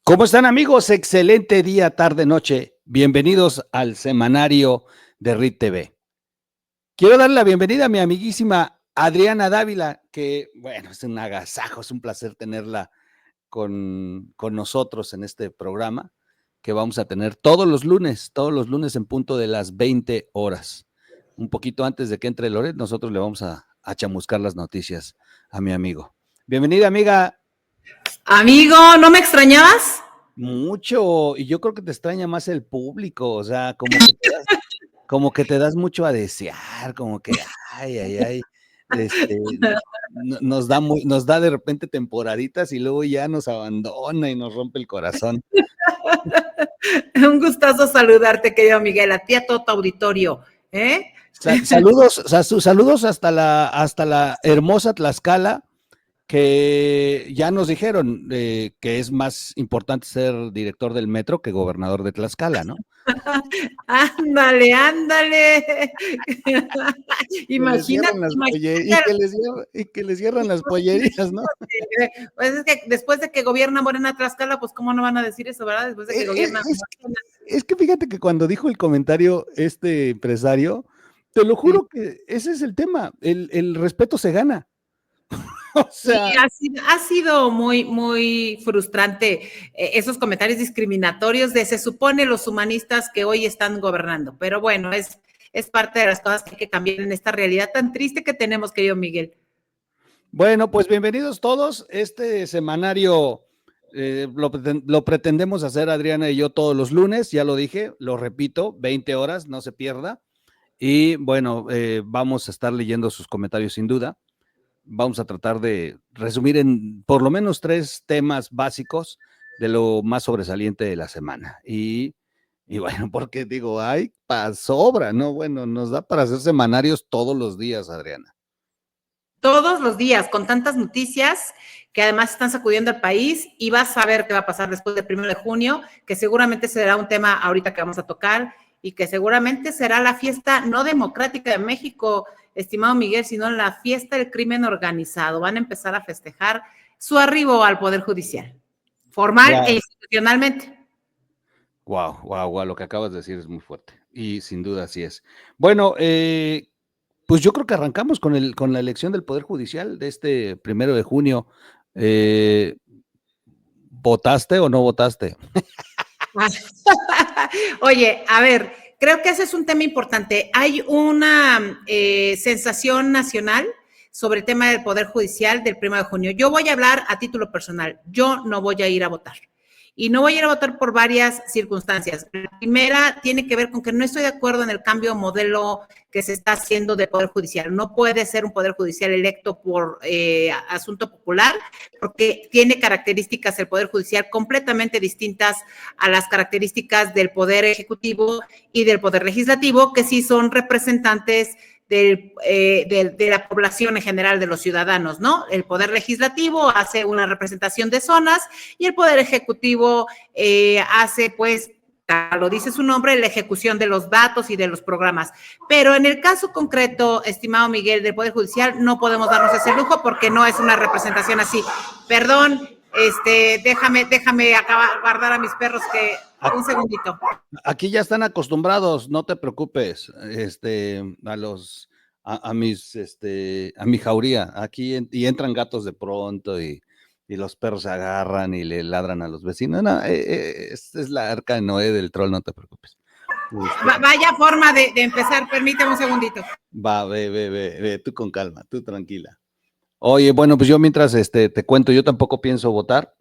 ¿Cómo están, amigos? Excelente día, tarde, noche. Bienvenidos al semanario de RIT TV. Quiero dar la bienvenida a mi amiguísima Adriana Dávila, que, bueno, es un agasajo, es un placer tenerla con nosotros en este programa que vamos a tener todos los lunes en punto de las 20 horas. Un poquito antes de que entre Loret, nosotros le vamos a chamuscar las noticias a mi amigo. Bienvenida, amiga. Amigo, ¿no me extrañabas? Mucho, y yo creo que te extraña más el público, o sea, como que te das mucho a desear, como que, ay, este, nos da de repente temporaditas y luego ya nos abandona y nos rompe el corazón. Un gustazo saludarte, querido Miguel, a ti, a todo tu auditorio, ¿eh? Saludos hasta la hermosa Tlaxcala, que ya nos dijeron que es más importante ser director del metro que gobernador de Tlaxcala, ¿no? Ándale, ándale. Imagínate, Y que les cierran las pollerías, ¿no? Pues es que después de que gobierna Morena Tlaxcala, pues cómo no van a decir eso, ¿verdad? Después de que gobierna Morena. Es que fíjate que cuando dijo el comentario este empresario, te lo juro que ese es el tema, el respeto se gana. O sea, sí, ha sido muy, muy frustrante esos comentarios discriminatorios de se supone los humanistas que hoy están gobernando, pero bueno, es parte de las cosas que hay que cambiar en esta realidad tan triste que tenemos, querido Miguel. bueno, pues bienvenidos todos. Este semanario lo pretendemos hacer Adriana y yo todos los lunes, ya lo dije, lo repito, 20 horas, no se pierda. Y bueno, vamos a estar leyendo sus comentarios sin duda. Vamos a tratar de resumir en por lo menos 3 temas básicos de lo más sobresaliente de la semana. Y bueno, porque digo, ay, sobra, ¿no? Bueno, nos da para hacer semanarios todos los días, Adriana. Todos los días, con tantas noticias que además están sacudiendo al país, y vas a ver qué va a pasar después del 1 de junio, que seguramente será un tema ahorita que vamos a tocar, y que seguramente será la fiesta no democrática de México, estimado Miguel, sino la fiesta del crimen organizado. Van a empezar a festejar su arribo al Poder Judicial, formal e institucionalmente. Wow, lo que acabas de decir es muy fuerte, y sin duda así es. Bueno, pues yo creo que arrancamos con la elección del Poder Judicial de este 1 de junio. ¿Votaste o no votaste? Oye, a ver, creo que ese es un tema importante. Hay una sensación nacional sobre el tema del Poder Judicial del 1 de junio. Yo voy a hablar a título personal. Yo no voy a ir a votar. Y no voy a ir a votar por varias circunstancias. La primera tiene que ver con que no estoy de acuerdo en el cambio de modelo que se está haciendo del Poder Judicial. No puede ser un Poder Judicial electo por asunto popular, porque tiene características el Poder Judicial completamente distintas a las características del Poder Ejecutivo y del Poder Legislativo, que sí son representantes de la población en general, de los ciudadanos, ¿no? El Poder Legislativo hace una representación de zonas y el Poder Ejecutivo hace, pues, lo dice su nombre, la ejecución de los datos y de los programas. Pero en el caso concreto, estimado Miguel, del Poder Judicial, no podemos darnos ese lujo porque no es una representación así. Perdón, déjame acabar, guardar a mis perros que un segundito. Aquí ya están acostumbrados, no te preocupes, a mi jauría, y entran gatos de pronto y los perros se agarran y le ladran a los vecinos. No, esta es la arca de Noé del troll, no te preocupes. Vaya forma de empezar, permíteme un segundito. Ve, tú con calma, tú tranquila. Oye, bueno, pues yo mientras te cuento, yo tampoco pienso votar.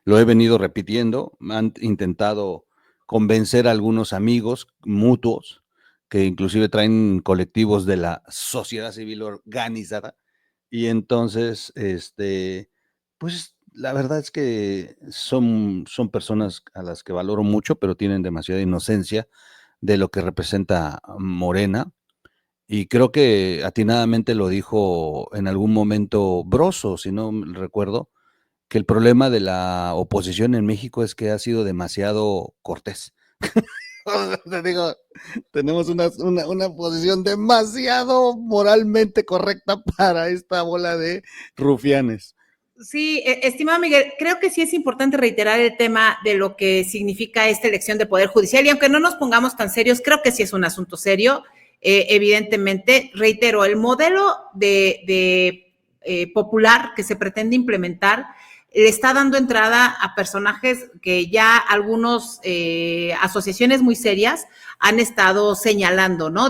Lo he venido repitiendo, han intentado convencer a algunos amigos mutuos que inclusive traen colectivos de la sociedad civil organizada, y entonces, pues la verdad es que son personas a las que valoro mucho, pero tienen demasiada inocencia de lo que representa Morena, y creo que atinadamente lo dijo en algún momento Broso, si no recuerdo, que el problema de la oposición en México es que ha sido demasiado cortés. Te digo, tenemos una posición demasiado moralmente correcta para esta bola de rufianes. Sí, estimado Miguel, creo que sí es importante reiterar el tema de lo que significa esta elección del Poder Judicial y aunque no nos pongamos tan serios, creo que sí es un asunto serio. Evidentemente, reitero, el modelo de popular que se pretende implementar le está dando entrada a personajes que ya algunos asociaciones muy serias han estado señalando, ¿no?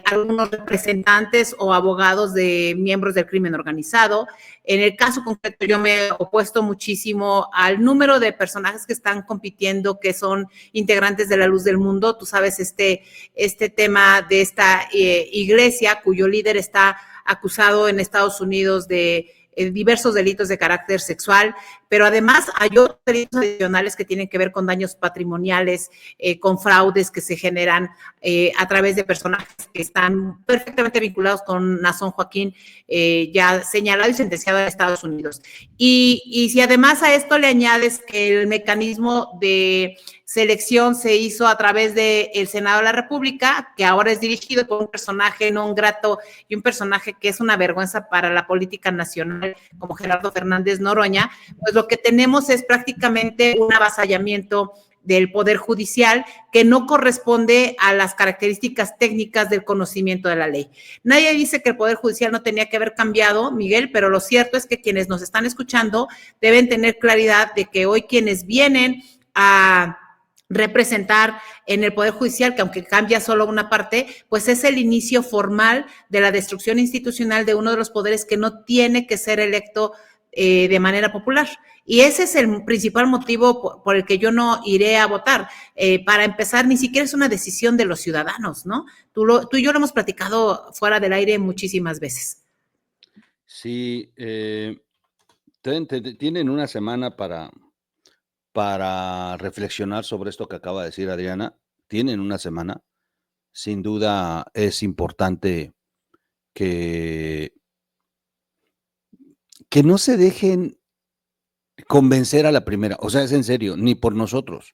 Algunos representantes o abogados de miembros del crimen organizado. En el caso concreto, yo me he opuesto muchísimo al número de personajes que están compitiendo, que son integrantes de la Luz del Mundo. Tú sabes, este tema de esta iglesia, cuyo líder está acusado en Estados Unidos de diversos delitos de carácter sexual, pero además hay otros delitos adicionales que tienen que ver con daños patrimoniales, con fraudes que se generan a través de personajes que están perfectamente vinculados con Nazón Joaquín, ya señalado y sentenciado en Estados Unidos. Y si además a esto le añades que el mecanismo de selección se hizo a través del Senado de la República, que ahora es dirigido por un personaje no grato y un personaje que es una vergüenza para la política nacional, como Gerardo Fernández Noroña, pues lo que tenemos es prácticamente un avasallamiento del Poder Judicial que no corresponde a las características técnicas del conocimiento de la ley. Nadie dice que el Poder Judicial no tenía que haber cambiado, Miguel, pero lo cierto es que quienes nos están escuchando deben tener claridad de que hoy quienes vienen a representar en el Poder Judicial, que aunque cambia solo una parte, pues es el inicio formal de la destrucción institucional de uno de los poderes que no tiene que ser electo de manera popular. Y ese es el principal motivo por el que yo no iré a votar. Para empezar, ni siquiera es una decisión de los ciudadanos, ¿no? Tú y yo lo hemos platicado fuera del aire muchísimas veces. Sí, tienen una semana para reflexionar sobre esto que acaba de decir Adriana. Tienen una semana. Sin duda es importante que, que no se dejen convencer a la primera. O sea, es en serio, ni por nosotros.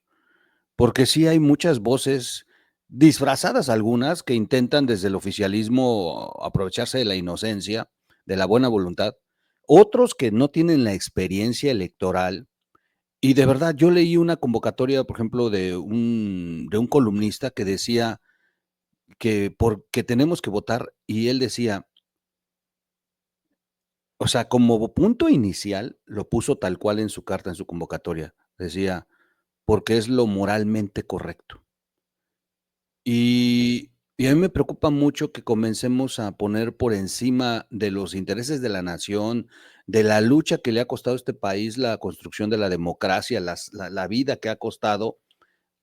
Porque sí hay muchas voces disfrazadas, algunas, que intentan desde el oficialismo aprovecharse de la inocencia, de la buena voluntad. Otros que no tienen la experiencia electoral. Y de verdad, yo leí una convocatoria, por ejemplo, de un columnista que decía que tenemos que votar, y él decía, o sea, como punto inicial, lo puso tal cual en su carta, en su convocatoria, decía, porque es lo moralmente correcto. Y a mí me preocupa mucho que comencemos a poner por encima de los intereses de la nación, de la lucha que le ha costado a este país la construcción de la democracia, la vida que ha costado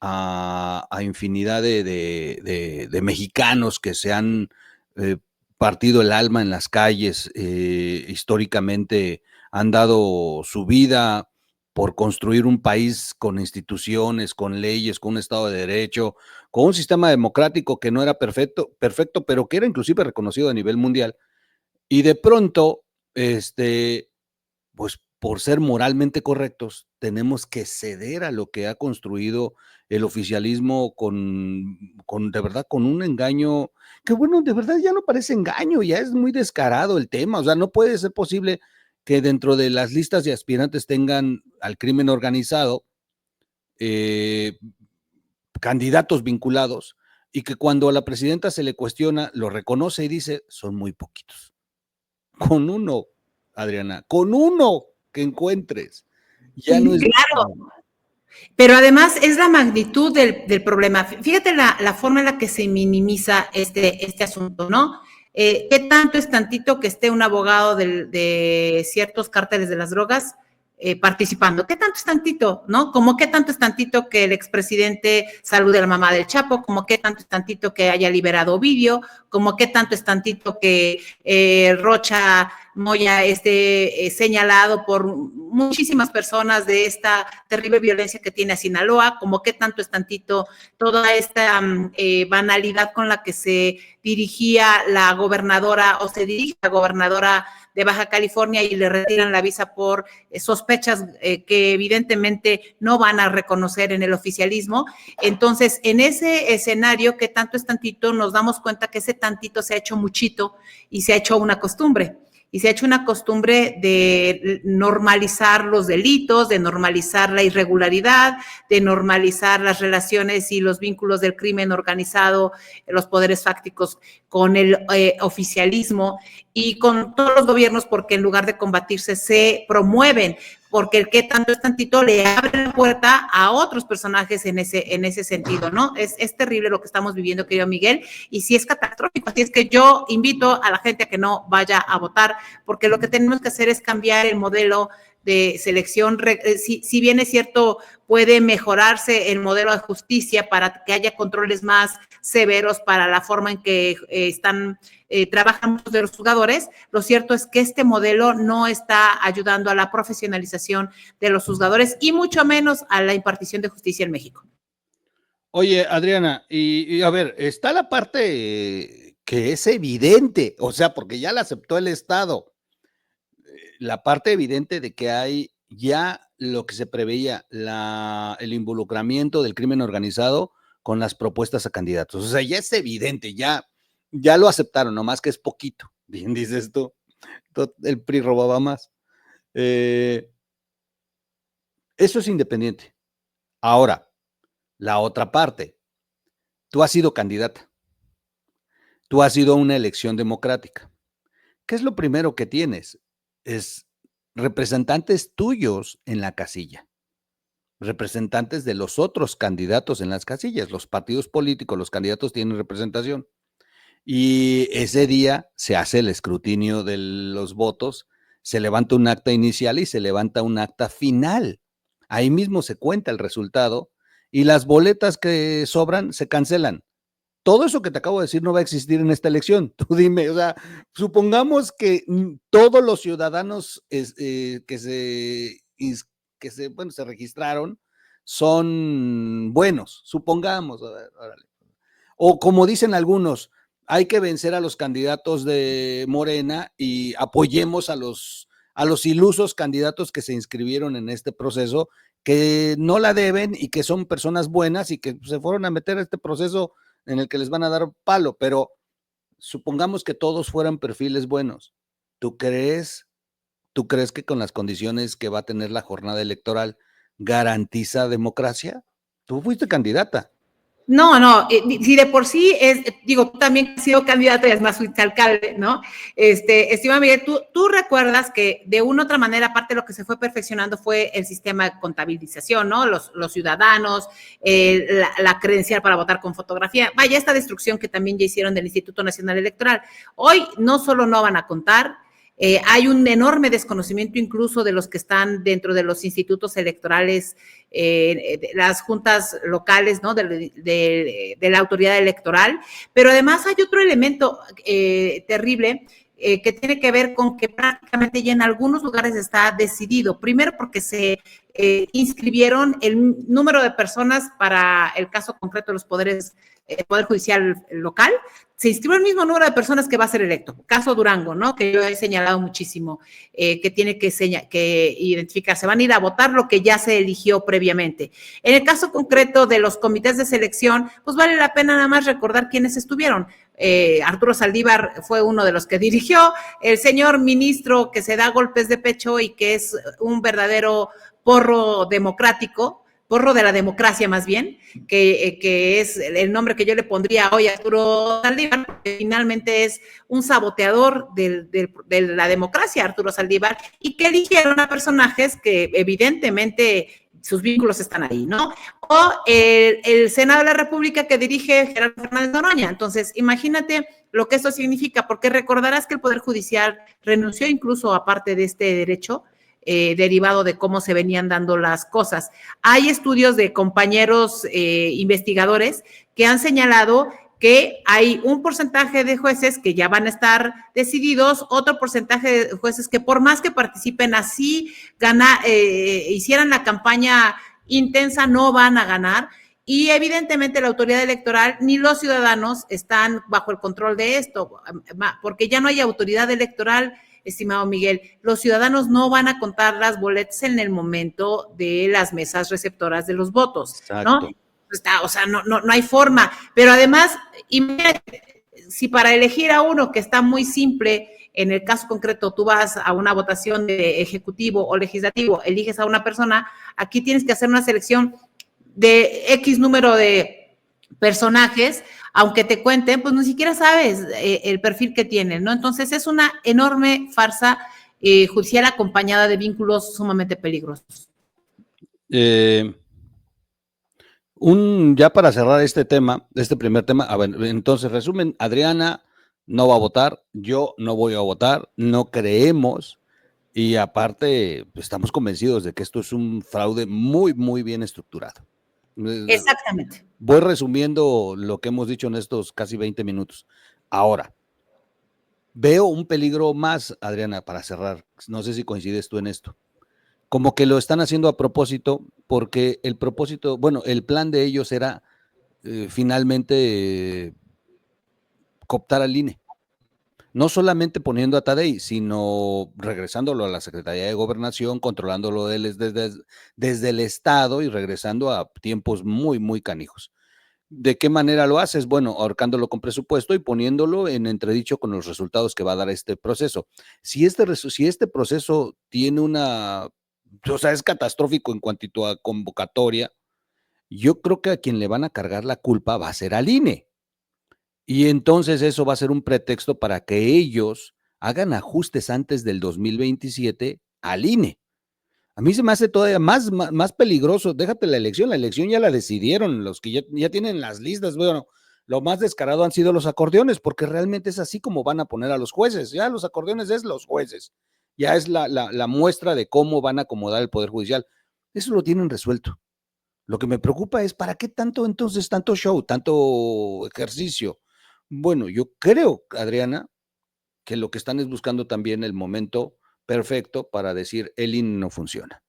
a infinidad de mexicanos que se han partido el alma en las calles, históricamente han dado su vida por construir un país con instituciones, con leyes, con un Estado de Derecho, con un sistema democrático que no era perfecto, pero que era inclusive reconocido a nivel mundial. Y de pronto, pues por ser moralmente correctos, tenemos que ceder a lo que ha construido el oficialismo de verdad, con un engaño, que bueno, de verdad ya no parece engaño, ya es muy descarado el tema. O sea, no puede ser posible que dentro de las listas de aspirantes tengan al crimen organizado candidatos vinculados, y que cuando a la presidenta se le cuestiona, lo reconoce y dice, son muy poquitos. Con uno, Adriana, con uno que encuentres, ya no es. Claro, pero además es la magnitud del problema. Fíjate la forma en la que se minimiza este asunto, ¿no? ¿Qué tanto es tantito que esté un abogado de ciertos cárteles de las drogas participando? ¿Qué tanto es tantito, no? Como qué tanto es tantito que el expresidente salude a la mamá del Chapo, como qué tanto es tantito que haya liberado Ovidio, como qué tanto es tantito que Rocha Moya esté señalado por muchísimas personas de esta terrible violencia que tiene a Sinaloa, como qué tanto es tantito toda esta banalidad con la que se dirigía la gobernadora o se dirige la gobernadora de Baja California y le retiran la visa por sospechas que evidentemente no van a reconocer en el oficialismo. Entonces, en ese escenario, que tanto es tantito, nos damos cuenta que ese tantito se ha hecho muchito y se ha hecho una costumbre. y se ha hecho una costumbre de normalizar los delitos, de normalizar la irregularidad, de normalizar las relaciones y los vínculos del crimen organizado, los poderes fácticos con el oficialismo y con todos los gobiernos, porque en lugar de combatirse se promueven, porque el que tanto es tantito le abre la puerta a otros personajes en ese sentido, ¿no? Es terrible lo que estamos viviendo, querido Miguel, y sí es catastrófico. Así es que yo invito a la gente a que no vaya a votar, porque lo que tenemos que hacer es cambiar el modelo de selección. Si bien es cierto, puede mejorarse el modelo de justicia para que haya controles más severos para la forma en que trabajan muchos de los juzgadores, lo cierto es que este modelo no está ayudando a la profesionalización de los juzgadores y mucho menos a la impartición de justicia en México. Oye, Adriana, y a ver, está la parte que es evidente, o sea, porque ya la aceptó el Estado, la parte evidente de que hay ya lo que se preveía, el involucramiento del crimen organizado con las propuestas a candidatos. O sea, ya es evidente, ya lo aceptaron, nomás que es poquito. Bien dices tú, el PRI robaba más. Eso es independiente. Ahora, la otra parte, tú has sido candidata, tú has sido una elección democrática. ¿Qué es lo primero que tienes? Es representantes tuyos en la casilla, representantes de los otros candidatos en las casillas. Los partidos políticos, los candidatos tienen representación. Y ese día se hace el escrutinio de los votos, se levanta un acta inicial y se levanta un acta final. Ahí mismo se cuenta el resultado y las boletas que sobran se cancelan. Todo eso que te acabo de decir no va a existir en esta elección. Tú dime, o sea, supongamos que todos los ciudadanos que se registraron son buenos, supongamos. Órale. O como dicen algunos, hay que vencer a los candidatos de Morena y apoyemos a los ilusos candidatos que se inscribieron en este proceso, que no la deben y que son personas buenas y que se fueron a meter a este proceso en el que les van a dar palo, pero supongamos que todos fueran perfiles buenos. ¿Tú crees que con las condiciones que va a tener la jornada electoral garantiza democracia? Tú fuiste candidata. No, si de por sí tú también has sido candidato y es más fuiste alcalde, ¿no? Estimado Miguel, tú recuerdas que de una u otra manera, aparte de lo que se fue perfeccionando fue el sistema de contabilización, ¿no? Los ciudadanos, la credencial para votar con fotografía, vaya, esta destrucción que también ya hicieron del Instituto Nacional Electoral. Hoy no solo no van a contar, hay un enorme desconocimiento incluso de los que están dentro de los institutos electorales, de las juntas locales, ¿no? de la autoridad electoral, pero además hay otro elemento terrible que tiene que ver con que prácticamente ya en algunos lugares está decidido. Primero porque se inscribieron el número de personas para el caso concreto de los poderes, Poder Judicial local, se inscribió el mismo número de personas que va a ser electo. Caso Durango, ¿no? Que yo he señalado muchísimo, que tiene que identificar, se van a ir a votar lo que ya se eligió previamente. En el caso concreto de los comités de selección, pues vale la pena nada más recordar quiénes estuvieron. Arturo Saldívar fue uno de los que dirigió, el señor ministro que se da golpes de pecho y que es un verdadero porro democrático, porro de la democracia más bien, que es el nombre que yo le pondría hoy a Arturo Saldívar, que finalmente es un saboteador de la democracia, Arturo Saldívar, y que eligieron a personajes que evidentemente sus vínculos están ahí, ¿no? O el Senado de la República que dirige Gerardo Fernández Noroña. Entonces, imagínate lo que esto significa, porque recordarás que el Poder Judicial renunció incluso a parte de este derecho, derivado de cómo se venían dando las cosas. Hay estudios de compañeros investigadores que han señalado que hay un porcentaje de jueces que ya van a estar decididos, otro porcentaje de jueces que por más que participen así, hicieran la campaña intensa, no van a ganar. Y evidentemente la autoridad electoral ni los ciudadanos están bajo el control de esto, porque ya no hay autoridad electoral, estimado Miguel. Los ciudadanos no van a contar las boletas en el momento de las mesas receptoras de los votos, Exacto. ¿no? No hay forma. Pero además, si para elegir a uno que está muy simple en el caso concreto tú vas a una votación de ejecutivo o legislativo, eliges a una persona, aquí tienes que hacer una selección de X número de personajes, aunque te cuenten, pues ni siquiera sabes el perfil que tienen, ¿no? Entonces es una enorme farsa judicial acompañada de vínculos sumamente peligrosos. Ya para cerrar este tema, este primer tema, a ver, entonces resumen, Adriana no va a votar, yo no voy a votar, no creemos y aparte estamos convencidos de que esto es un fraude muy, muy bien estructurado. Exactamente. Voy resumiendo lo que hemos dicho en estos casi 20 minutos. Ahora, veo un peligro más, Adriana, para cerrar, no sé si coincides tú en esto. Como que lo están haciendo a propósito, porque el propósito, bueno, el plan de ellos era finalmente cooptar al INE. No solamente poniendo a Tadei, sino regresándolo a la Secretaría de Gobernación, controlándolo desde el Estado y regresando a tiempos muy, muy canijos. ¿De qué manera lo haces? Bueno, ahorcándolo con presupuesto y poniéndolo en entredicho con los resultados que va a dar este proceso. Si este proceso tiene o sea, es catastrófico en cuanto a convocatoria, yo creo que a quien le van a cargar la culpa va a ser al INE. Y entonces eso va a ser un pretexto para que ellos hagan ajustes antes del 2027 al INE. A mí se me hace todavía más peligroso. Déjate la elección ya la decidieron, los que ya tienen las listas. Bueno, lo más descarado han sido los acordeones, porque realmente es así como van a poner a los jueces. Ya los acordeones es los jueces. Ya es la muestra de cómo van a acomodar el Poder Judicial. Eso lo tienen resuelto. Lo que me preocupa es, ¿para qué tanto show, tanto ejercicio? Bueno, yo creo, Adriana, que lo que están es buscando también el momento perfecto para decir el INE no funciona.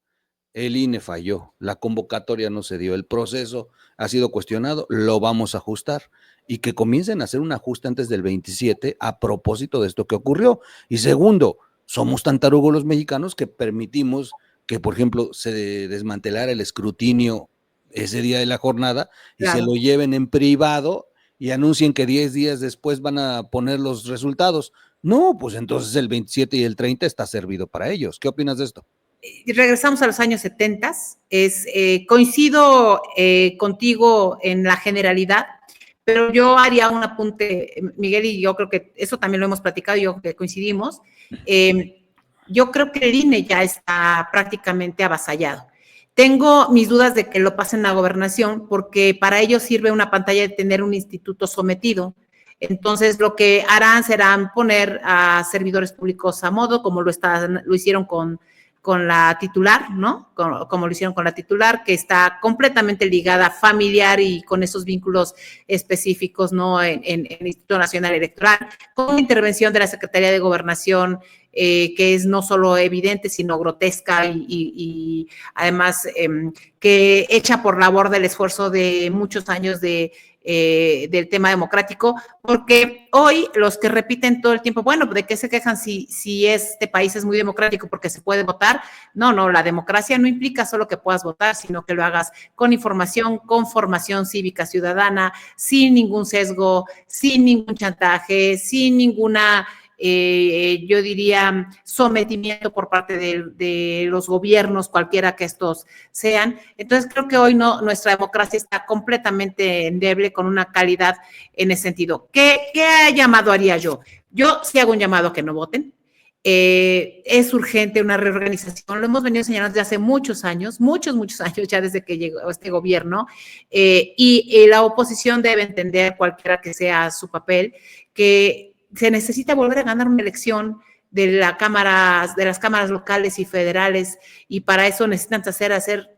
El INE falló, la convocatoria no se dio, el proceso ha sido cuestionado, lo vamos a ajustar y que comiencen a hacer un ajuste antes del 27 a propósito de esto que ocurrió. Y segundo, somos tan tarugos los mexicanos que permitimos que, por ejemplo, se desmantelara el escrutinio ese día de la jornada y se lo lleven en privado y anuncien que 10 días después van a poner los resultados. No, pues entonces el 27 y el 30 está servido para ellos. ¿Qué opinas de esto? Regresamos a los años 70, coincido contigo en la generalidad, pero yo haría un apunte, Miguel, y yo creo que eso también lo hemos platicado, yo creo que coincidimos. Yo creo que el INE ya está prácticamente avasallado. Tengo mis dudas de que lo pasen a gobernación, porque para ello sirve una pantalla de tener un instituto sometido. Entonces, lo que harán será poner a servidores públicos a modo, como lo hicieron con la titular, ¿no? Como lo hicieron con la titular, que está completamente ligada familiar y con esos vínculos específicos, ¿no? En el Instituto Nacional Electoral, con intervención de la Secretaría de Gobernación, que es no solo evidente, sino grotesca y además que echa por la borda el esfuerzo de muchos años del tema democrático, porque hoy los que repiten todo el tiempo, bueno, ¿de qué se quejan si este país es muy democrático porque se puede votar? No, la democracia no implica solo que puedas votar, sino que lo hagas con información, con formación cívica ciudadana, sin ningún sesgo, sin ningún chantaje, sin ninguna yo diría, sometimiento por parte de los gobiernos, cualquiera que estos sean. Entonces, creo que hoy nuestra democracia está completamente endeble, con una calidad en ese sentido. ¿Qué llamado haría yo? Yo sí hago un llamado a que no voten. Es urgente una reorganización, lo hemos venido señalando desde hace muchos años, muchos años ya desde que llegó este gobierno, y la oposición debe entender, cualquiera que sea su papel, que se necesita volver a ganar una elección de las cámaras locales y federales, y para eso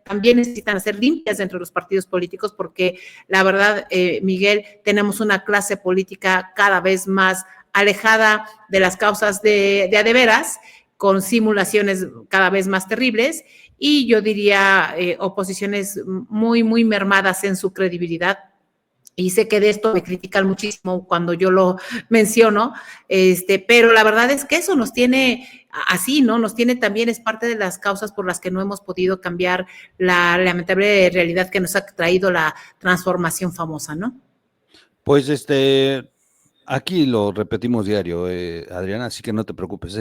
también necesitan hacer limpias dentro de los partidos políticos, porque la verdad, Miguel, tenemos una clase política cada vez más alejada de las causas de a de veras, con simulaciones cada vez más terribles, y yo diría oposiciones muy, muy mermadas en su credibilidad. Y sé que de esto me critican muchísimo cuando yo lo menciono, pero la verdad es que eso nos tiene así, ¿no? Nos tiene también, es parte de las causas por las que no hemos podido cambiar la lamentable realidad que nos ha traído la transformación famosa, ¿no? Pues Aquí lo repetimos diario, Adriana, así que no te preocupes.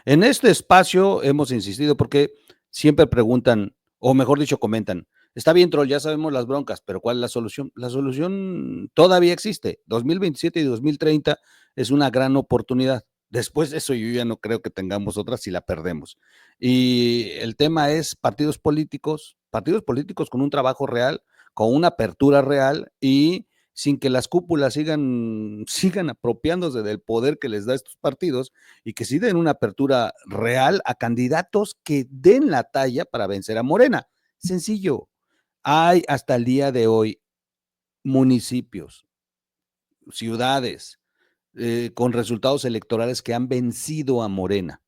En este espacio hemos insistido porque siempre preguntan, o mejor dicho, comentan, está bien, Troll, ya sabemos las broncas, pero ¿cuál es la solución? La solución todavía existe. 2027 y 2030 es una gran oportunidad. Después de eso yo ya no creo que tengamos otra si la perdemos. Y el tema es partidos políticos con un trabajo real, con una apertura real y sin que las cúpulas sigan apropiándose del poder que les da estos partidos y que sí den una apertura real a candidatos que den la talla para vencer a Morena. Sencillo. Hay hasta el día de hoy municipios, ciudades, con resultados electorales que han vencido a Morena,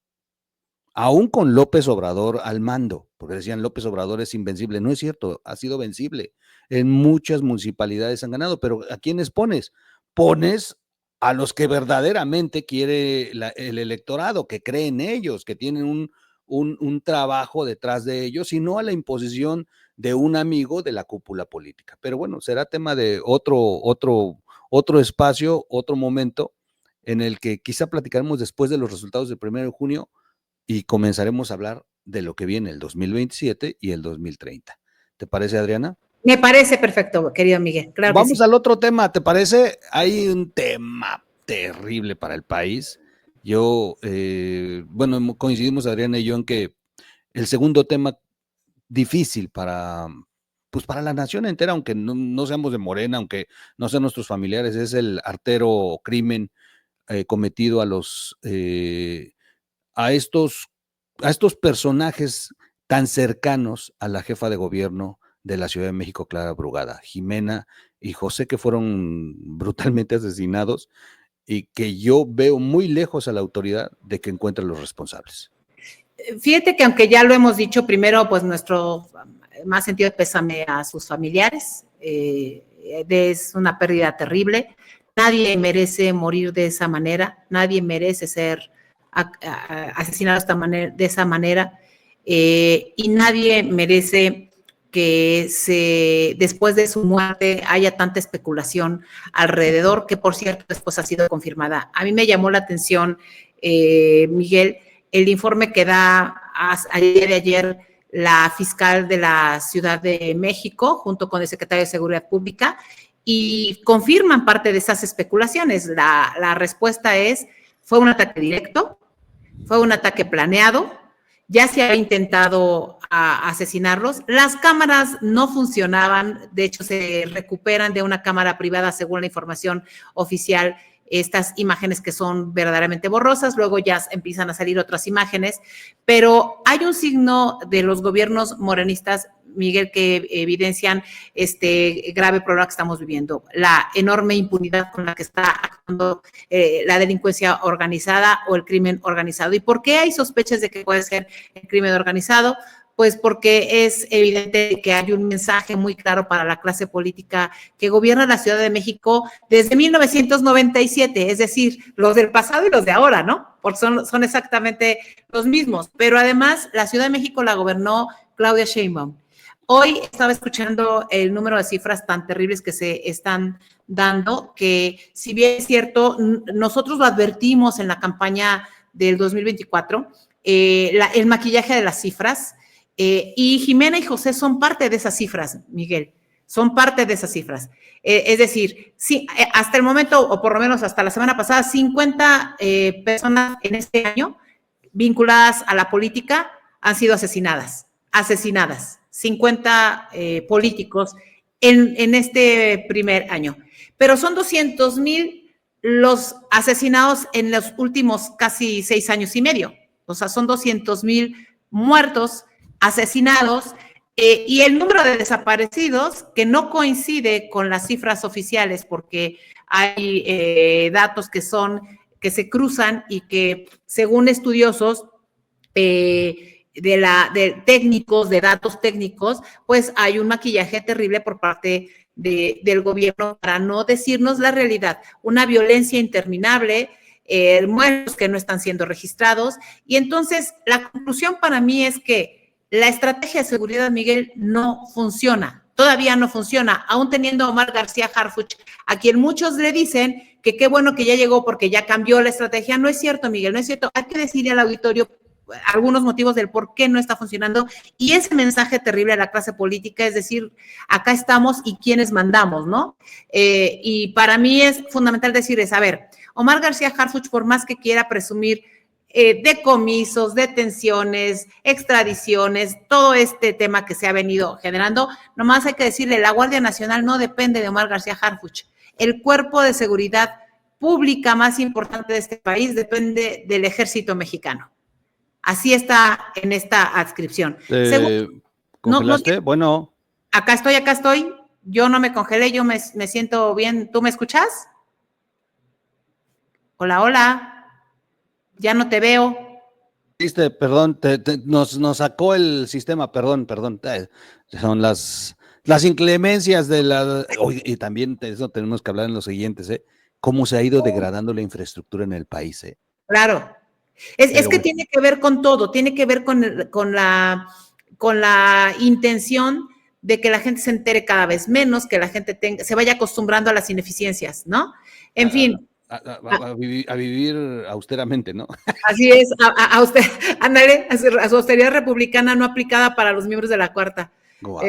aún con López Obrador al mando, porque decían López Obrador es invencible. No es cierto, ha sido vencible. En muchas municipalidades han ganado, pero ¿a quiénes pones? Pones a los que verdaderamente quiere el electorado, que cree en ellos, que tienen un trabajo detrás de ellos, y no a la imposición de un amigo de la cúpula política. Pero bueno, será tema de otro espacio, otro momento, en el que quizá platicaremos después de los resultados del 1 de junio y comenzaremos a hablar de lo que viene el 2027 y el 2030. ¿Te parece, Adriana? Me parece perfecto, querido Miguel, claro que Vamos sí. al otro tema, ¿te parece? Hay un tema terrible para el país. Bueno, coincidimos Adriana y yo en que el segundo tema difícil pues para la nación entera, aunque no seamos de Morena, aunque no sean nuestros familiares, es el artero crimen cometido a estos, a estos personajes tan cercanos a la jefa de gobierno de la Ciudad de México, Clara Brugada, Jimena y José, que fueron brutalmente asesinados y que yo veo muy lejos a la autoridad de que encuentre los responsables. Fíjate que aunque ya lo hemos dicho, primero, pues nuestro más sentido de pésame a sus familiares, es una pérdida terrible. Nadie merece morir de esa manera, nadie merece ser asesinado de esa manera, y nadie merece que después de su muerte haya tanta especulación alrededor, que por cierto después ha sido confirmada. A mí me llamó la atención, Miguel, el informe que da ayer de ayer la fiscal de la Ciudad de México, junto con el secretario de Seguridad Pública, y confirman parte de esas especulaciones. La respuesta es, fue un ataque directo, fue un ataque planeado, ya se había intentado asesinarlos, las cámaras no funcionaban, de hecho se recuperan de una cámara privada según la información oficial estas imágenes que son verdaderamente borrosas, luego ya empiezan a salir otras imágenes, pero hay un signo de los gobiernos morenistas, Miguel, que evidencian este grave problema que estamos viviendo, la enorme impunidad con la que está actuando la delincuencia organizada o el crimen organizado. ¿Y por qué hay sospechas de que puede ser el crimen organizado? Pues porque es evidente que hay un mensaje muy claro para la clase política que gobierna la Ciudad de México desde 1997, es decir, los del pasado y los de ahora, ¿no? Porque son exactamente los mismos. Pero además, la Ciudad de México la gobernó Claudia Sheinbaum. Hoy estaba escuchando el número de cifras tan terribles que se están dando, que si bien es cierto, nosotros lo advertimos en la campaña del 2024, el maquillaje de las cifras, y Jimena y José son parte de esas cifras, Miguel, son parte de esas cifras. Es decir, sí, hasta el momento, o por lo menos hasta la semana pasada, 50 personas en este año vinculadas a la política han sido asesinadas. 50 políticos en este primer año. Pero son 200,000 los asesinados en los últimos casi 6 años y medio. O sea, son 200,000 muertos, asesinados, y el número de desaparecidos, que no coincide con las cifras oficiales, porque hay datos que se cruzan y que, según estudiosos, de técnicos, de datos técnicos, pues hay un maquillaje terrible por parte del gobierno para no decirnos la realidad, una violencia interminable, muertos que no están siendo registrados, y entonces la conclusión para mí es que la estrategia de seguridad, Miguel, no funciona, todavía no funciona, aún teniendo a Omar García Harfuch, a quien muchos le dicen que qué bueno que ya llegó porque ya cambió la estrategia. No es cierto, Miguel, no es cierto. Hay que decirle al auditorio algunos motivos del por qué no está funcionando, y ese mensaje terrible a la clase política es decir, acá estamos y quiénes mandamos, ¿no? Y para mí es fundamental decir a ver, Omar García Harfuch, por más que quiera presumir decomisos, detenciones, extradiciones, todo este tema que se ha venido generando, nomás hay que decirle, la Guardia Nacional no depende de Omar García Harfuch. El cuerpo de seguridad pública más importante de este país depende del Ejército Mexicano. Así está en esta adscripción. ¿Congelaste? Bueno. Acá estoy. Yo no me congelé, yo me siento bien. ¿Tú me escuchas? Hola. Ya no te veo. Perdón, nos sacó el sistema, perdón. Son las inclemencias de la... Oye, y también eso tenemos que hablar en los siguientes, cómo se ha ido degradando la infraestructura en el país, Claro. Es que tiene que ver con todo, tiene que ver con la intención de que la gente se entere cada vez menos, que la gente se vaya acostumbrando a las ineficiencias, ¿no? En fin. A vivir austeramente, ¿no? Así es, ándale, a su austeridad republicana no aplicada para los miembros de la Cuarta. Wow.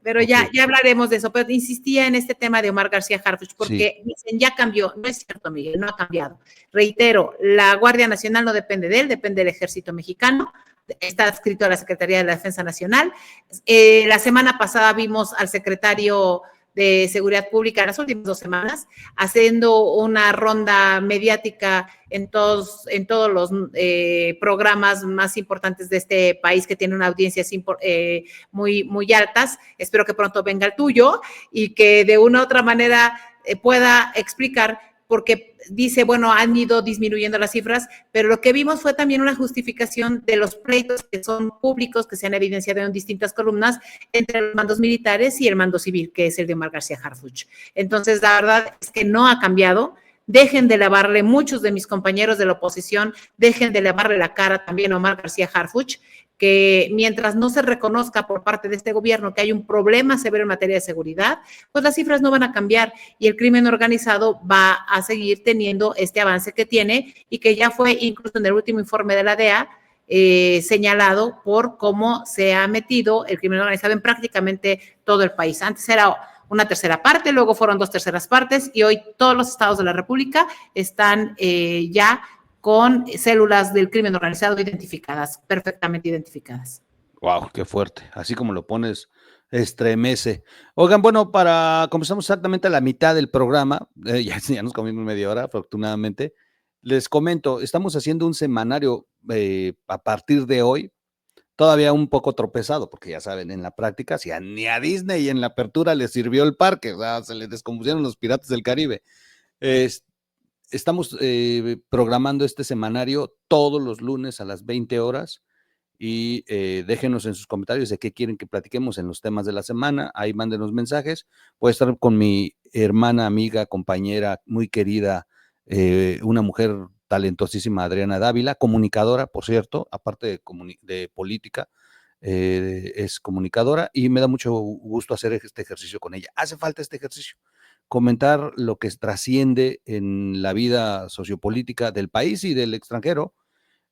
Pero okay, ya hablaremos de eso, pero insistía en este tema de Omar García Harfuch, porque dicen, ya cambió. No es cierto, Miguel, no ha cambiado. Reitero, la Guardia Nacional no depende de él, depende del Ejército Mexicano, está adscrito a la Secretaría de la Defensa Nacional. La semana pasada vimos al secretario de Seguridad Pública, las últimas 2 semanas, haciendo una ronda mediática en todos los programas más importantes de este país, que tiene una audiencia muy altas. Espero que pronto venga el tuyo y que de una u otra manera pueda explicar, porque dice, bueno, han ido disminuyendo las cifras, pero lo que vimos fue también una justificación de los pleitos que son públicos, que se han evidenciado en distintas columnas, entre los mandos militares y el mando civil, que es el de Omar García Harfuch. Entonces, la verdad es que no ha cambiado. Dejen de lavarle, muchos de mis compañeros de la oposición, dejen de lavarle la cara también a Omar García Harfuch, que mientras no se reconozca por parte de este gobierno que hay un problema severo en materia de seguridad, pues las cifras no van a cambiar y el crimen organizado va a seguir teniendo este avance que tiene y que ya fue incluso en el último informe de la DEA señalado por cómo se ha metido el crimen organizado en prácticamente todo el país. Antes era una tercera parte, luego fueron 2 terceras partes y hoy todos los estados de la República están ya con células del crimen organizado identificadas, perfectamente identificadas. Wow, qué fuerte. Así como lo pones, estremece. Oigan, bueno, como estamos exactamente a la mitad del programa, ya nos comimos media hora, afortunadamente, les comento, estamos haciendo un semanario a partir de hoy, todavía un poco tropezado, porque ya saben, en la práctica, si ni a Disney en la apertura les sirvió el parque, o sea, se les descompusieron los Piratas del Caribe. Estamos programando este semanario todos los lunes a las 20 horas y déjenos en sus comentarios de qué quieren que platiquemos en los temas de la semana. Ahí mándenos mensajes. Voy a estar con mi hermana, amiga, compañera, muy querida, una mujer talentosísima, Adriana Dávila, comunicadora, por cierto, aparte de política, es comunicadora y me da mucho gusto hacer este ejercicio con ella. Hace falta este ejercicio. Comentar lo que trasciende en la vida sociopolítica del país y del extranjero.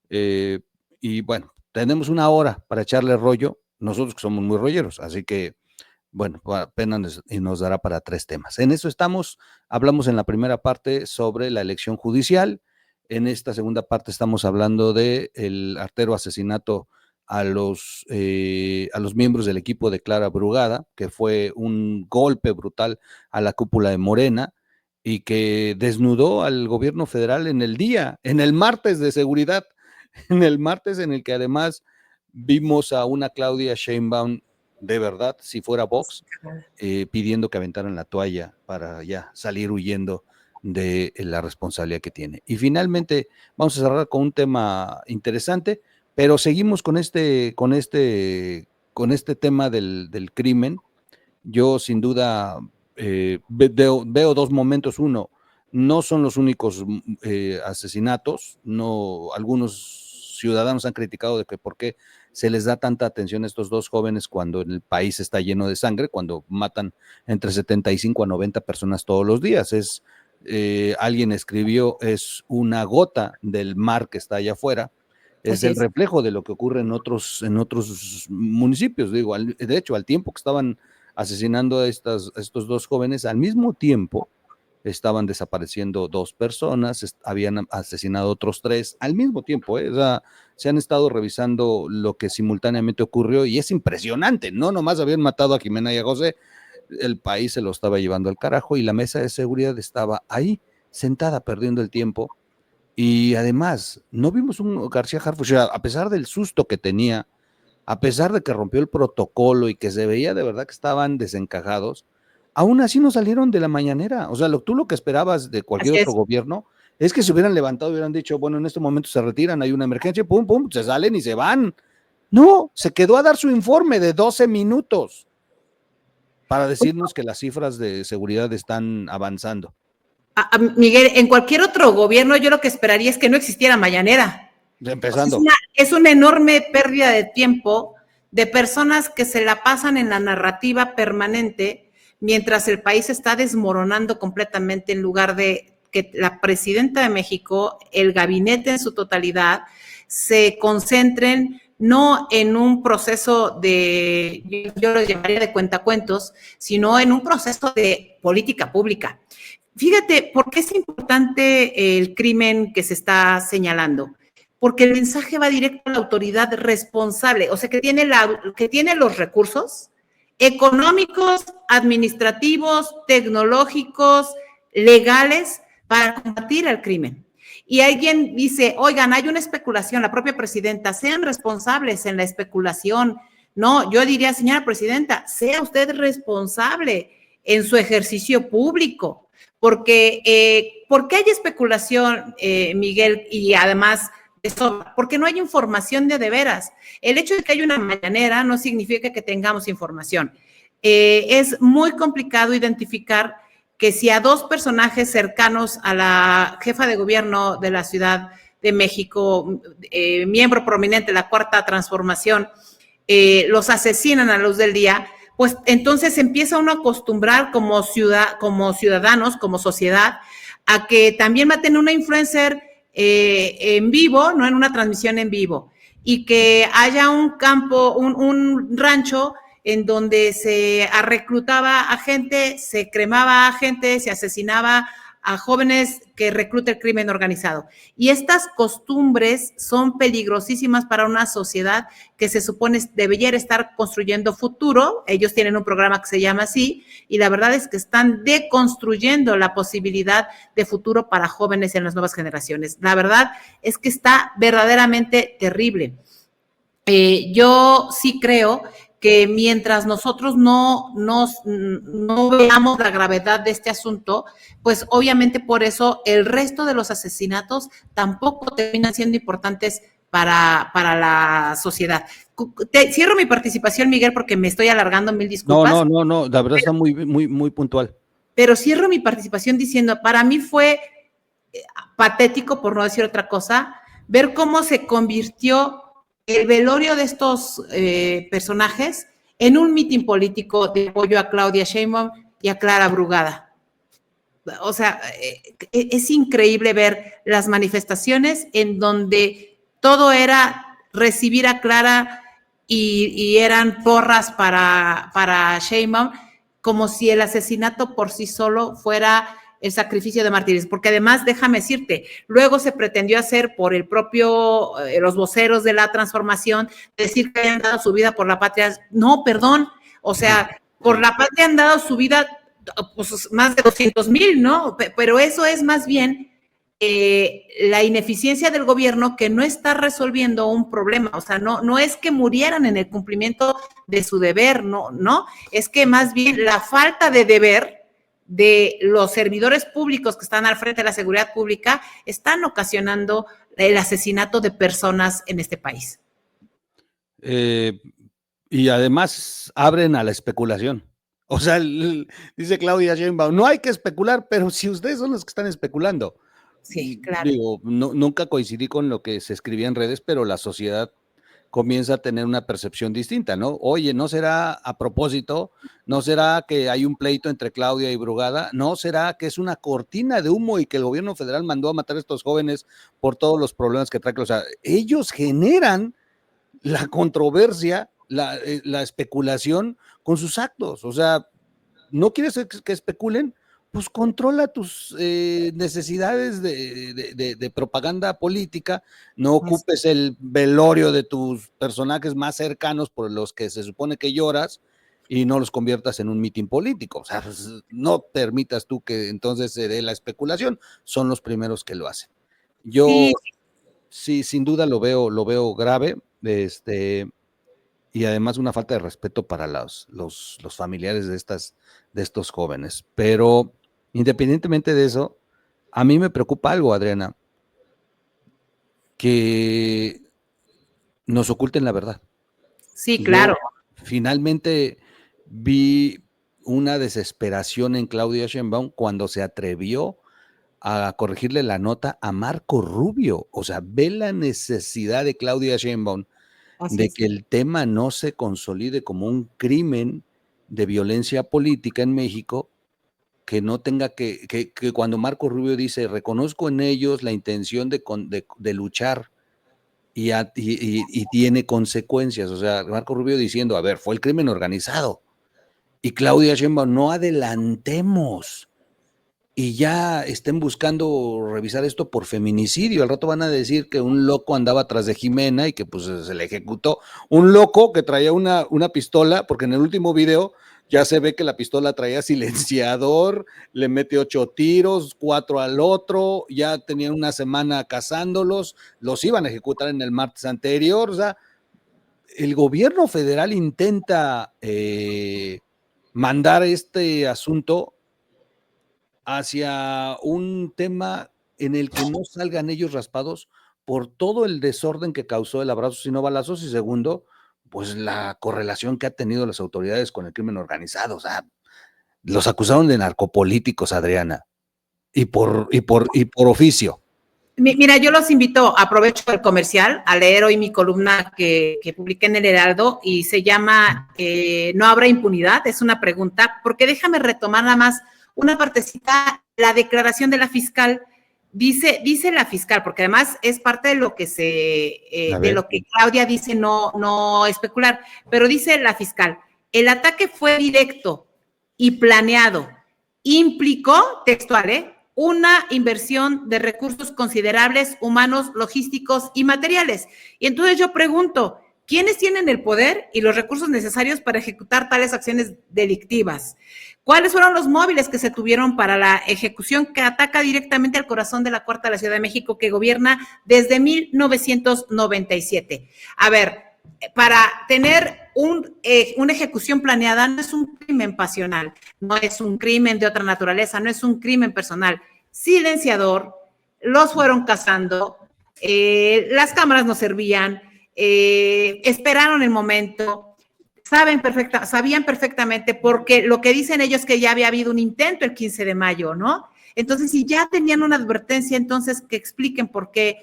Y bueno, tenemos 1 hora para echarle rollo, nosotros que somos muy rolleros, así que, bueno, apenas nos dará para 3 temas. En eso estamos, hablamos en la primera parte sobre la elección judicial, en esta segunda parte estamos hablando del artero asesinato a los miembros del equipo de Clara Brugada, que fue un golpe brutal a la cúpula de Morena y que desnudó al gobierno federal en el martes de seguridad, en el martes en el que además vimos a una Claudia Sheinbaum de verdad, si fuera Vox, pidiendo que aventaran la toalla para ya salir huyendo de la responsabilidad que tiene. Y finalmente vamos a cerrar con un tema interesante, pero seguimos con este tema del crimen. Yo sin duda veo 2 momentos. Uno, no son los únicos asesinatos, no, algunos ciudadanos han criticado de que por qué se les da tanta atención a estos 2 jóvenes cuando el país está lleno de sangre, cuando matan entre 75 a 90 personas todos los días. Es alguien escribió, es una gota del mar que está allá afuera, es el reflejo de lo que ocurre en otros municipios. Digo, de hecho, al tiempo que estaban asesinando a estos dos jóvenes, al mismo tiempo estaban desapareciendo 2 personas, habían asesinado otros 3 al mismo tiempo. O sea, se han estado revisando lo que simultáneamente ocurrió y es impresionante. No nomás habían matado a Jimena y a José, el país se lo estaba llevando al carajo y la mesa de seguridad estaba ahí, sentada, perdiendo el tiempo. Y además, no vimos un García Harfuch, o sea, a pesar del susto que tenía, a pesar de que rompió el protocolo y que se veía de verdad que estaban desencajados, aún así no salieron de la mañanera. O sea, tú lo que esperabas de cualquier otro gobierno es que se hubieran levantado y hubieran dicho, bueno, en este momento se retiran, hay una emergencia, pum, pum, se salen y se van. No, se quedó a dar su informe de 12 minutos para decirnos que las cifras de seguridad están avanzando. Miguel, en cualquier otro gobierno yo lo que esperaría es que no existiera mañanera. Empezando. O sea, es una enorme pérdida de tiempo de personas que se la pasan en la narrativa permanente mientras el país está desmoronando completamente, en lugar de que la presidenta de México, el gabinete en su totalidad, se concentren no en un proceso de, yo lo llamaría de cuentacuentos, sino en un proceso de política pública. Fíjate, ¿por qué es importante el crimen que se está señalando? Porque el mensaje va directo a la autoridad responsable, o sea, que tiene los recursos económicos, administrativos, tecnológicos, legales para combatir el crimen. Y alguien dice, oigan, hay una especulación, la propia presidenta, sean responsables en la especulación. No, yo diría, señora presidenta, sea usted responsable en su ejercicio público. Porque, ¿por qué hay especulación, Miguel? Y además, eso, porque no hay información de veras. El hecho de que haya una mañanera no significa que tengamos información. Es muy complicado identificar que si a 2 personajes cercanos a la jefa de gobierno de la Ciudad de México, miembro prominente de la Cuarta Transformación, los asesinan a luz del día, pues entonces empieza uno a acostumbrar como ciudadanos, como sociedad, a que también va a tener una influencer en vivo, no en una transmisión en vivo, y que haya un campo, un rancho en donde se reclutaba a gente, se cremaba a gente, se asesinaba a jóvenes que recluta el crimen organizado. Y estas costumbres son peligrosísimas para una sociedad que se supone debería estar construyendo futuro. Ellos tienen un programa que se llama así, y la verdad es que están deconstruyendo la posibilidad de futuro para jóvenes en las nuevas generaciones. La verdad es que está verdaderamente terrible. Yo sí creo que mientras nosotros no veamos la gravedad de este asunto, pues obviamente por eso el resto de los asesinatos tampoco terminan siendo importantes para la sociedad. Cierro mi participación, Miguel, porque me estoy alargando, mil disculpas. No, la verdad está muy puntual. Pero cierro mi participación diciendo, para mí fue patético, por no decir otra cosa, ver cómo se convirtió el velorio de estos personajes en un mitin político de apoyo a Claudia Sheinbaum y a Clara Brugada. O sea, es increíble ver las manifestaciones en donde todo era recibir a Clara y eran porras para Sheinbaum, como si el asesinato por sí solo fuera el sacrificio de mártires, porque además, déjame decirte, luego se pretendió hacer por el propio, los voceros de la transformación, decir que habían dado su vida por la patria. No, perdón, o sea, por la patria han dado su vida pues, más de 200,000, ¿no? Pero eso es más bien la ineficiencia del gobierno que no está resolviendo un problema. O sea, no es que murieran en el cumplimiento de su deber, no, es que más bien la falta de deber de los servidores públicos que están al frente de la seguridad pública están ocasionando el asesinato de personas en este país. Y además abren a la especulación. O sea, dice Claudia Sheinbaum, no hay que especular, pero si ustedes son los que están especulando. Sí, claro. Digo, nunca coincidí con lo que se escribía en redes, pero la sociedad comienza a tener una percepción distinta, ¿no? Oye, ¿no será a propósito? ¿No será que hay un pleito entre Claudia y Brugada? ¿No será que es una cortina de humo y que el gobierno federal mandó a matar a estos jóvenes por todos los problemas que traen? O sea, ellos generan la controversia, la especulación con sus actos. O sea, ¿no quieres que especulen? Pues controla tus necesidades de propaganda política, no ocupes el velorio de tus personajes más cercanos por los que se supone que lloras y no los conviertas en un mitin político. O sea, pues, no permitas tú que entonces se dé la especulación, son los primeros que lo hacen. Yo sí, sin duda lo veo grave, y además una falta de respeto para los familiares de estos jóvenes. Pero independientemente de eso, a mí me preocupa algo, Adriana, que nos oculten la verdad. Sí, claro. Yo finalmente vi una desesperación en Claudia Sheinbaum cuando se atrevió a corregirle la nota a Marco Rubio. O sea, ve la necesidad de Claudia Sheinbaum de que el tema no se consolide como un crimen de violencia política en México, que no tenga que cuando Marco Rubio dice, reconozco en ellos la intención de luchar y tiene consecuencias. O sea, Marco Rubio diciendo, a ver, fue el crimen organizado. Y Claudia Sheinbaum, no adelantemos y ya estén buscando revisar esto por feminicidio. Al rato van a decir que un loco andaba atrás de Jimena y que pues se le ejecutó. Un loco que traía una pistola, porque en el último video ya se ve que la pistola traía silenciador, le mete 8 tiros, 4 al otro, ya tenían una semana cazándolos, los iban a ejecutar en el martes anterior. O sea, el gobierno federal intenta mandar este asunto hacia un tema en el que no salgan ellos raspados por todo el desorden que causó el abrazos y no balazos, y segundo, pues la correlación que ha tenido las autoridades con el crimen organizado. O sea, los acusaron de narcopolíticos, Adriana, y por oficio. Mira, yo los invito, aprovecho el comercial, a leer hoy mi columna que publiqué en el Heraldo y se llama ¿No habrá impunidad? Es una pregunta, porque déjame retomar nada más una partecita, la declaración de la fiscal. Dice la fiscal, porque además es parte de lo que de lo que Claudia dice, no especular, pero dice la fiscal, el ataque fue directo y planeado, implicó, textual, una inversión de recursos considerables, humanos, logísticos y materiales. Y entonces yo pregunto, ¿quiénes tienen el poder y los recursos necesarios para ejecutar tales acciones delictivas? ¿Cuáles fueron los móviles que se tuvieron para la ejecución que ataca directamente al corazón de la Cuarta de la Ciudad de México, que gobierna desde 1997? A ver, para tener una ejecución planeada no es un crimen pasional, no es un crimen de otra naturaleza, no es un crimen personal. Silenciador, los fueron cazando, las cámaras no servían, esperaron el momento, sabían perfectamente, porque lo que dicen ellos es que ya había habido un intento el 15 de mayo, ¿no? Entonces, si ya tenían una advertencia, entonces que expliquen por qué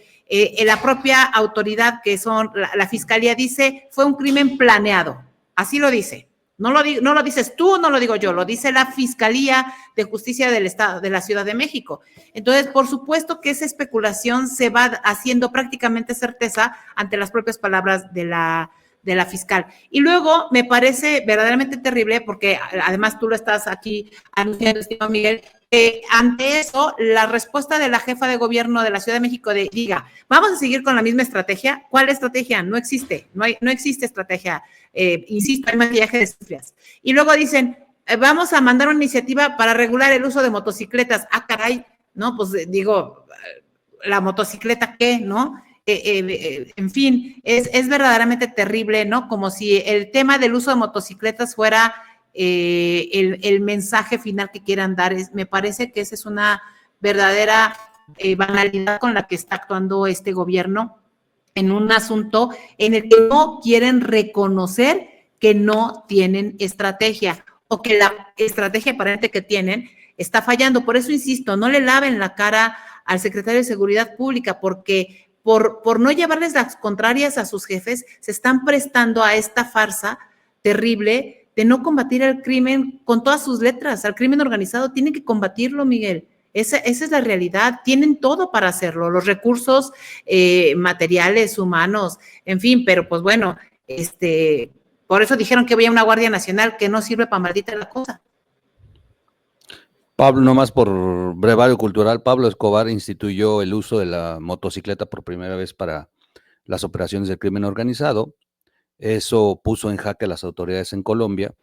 la propia autoridad, que son la fiscalía, dice fue un crimen planeado. Así lo dice. No lo dices tú, no lo digo yo, lo dice la Fiscalía de Justicia del Estado, de la Ciudad de México. Entonces, por supuesto que esa especulación se va haciendo prácticamente certeza ante las propias palabras de la fiscal. Y luego me parece verdaderamente terrible, porque además tú lo estás aquí anunciando, estimado Miguel, ante eso, la respuesta de la jefa de gobierno de la Ciudad de México diga, vamos a seguir con la misma estrategia. ¿Cuál estrategia? No existe, no existe estrategia. Insisto, hay maquillaje de cifras. Y luego dicen, vamos a mandar una iniciativa para regular el uso de motocicletas. Ah, caray, ¿no? Pues digo, ¿la motocicleta qué, no? En fin, es verdaderamente terrible, ¿no? Como si el tema del uso de motocicletas fuera el mensaje final que quieran dar. Me parece que esa es una verdadera banalidad con la que está actuando este gobierno en un asunto en el que no quieren reconocer que no tienen estrategia o que la estrategia aparente que tienen está fallando. Por eso insisto, no le laven la cara al secretario de Seguridad Pública, porque por no llevarles las contrarias a sus jefes, se están prestando a esta farsa terrible de no combatir al crimen con todas sus letras. Al crimen organizado tienen que combatirlo, Miguel. Esa es la realidad. Tienen todo para hacerlo, los recursos materiales, humanos, en fin, pero pues bueno, por eso dijeron que había una Guardia Nacional que no sirve para maldita la cosa. Pablo, nomás por brevario cultural, Pablo Escobar instituyó el uso de la motocicleta por primera vez para las operaciones del crimen organizado. Eso puso en jaque a las autoridades en Colombia,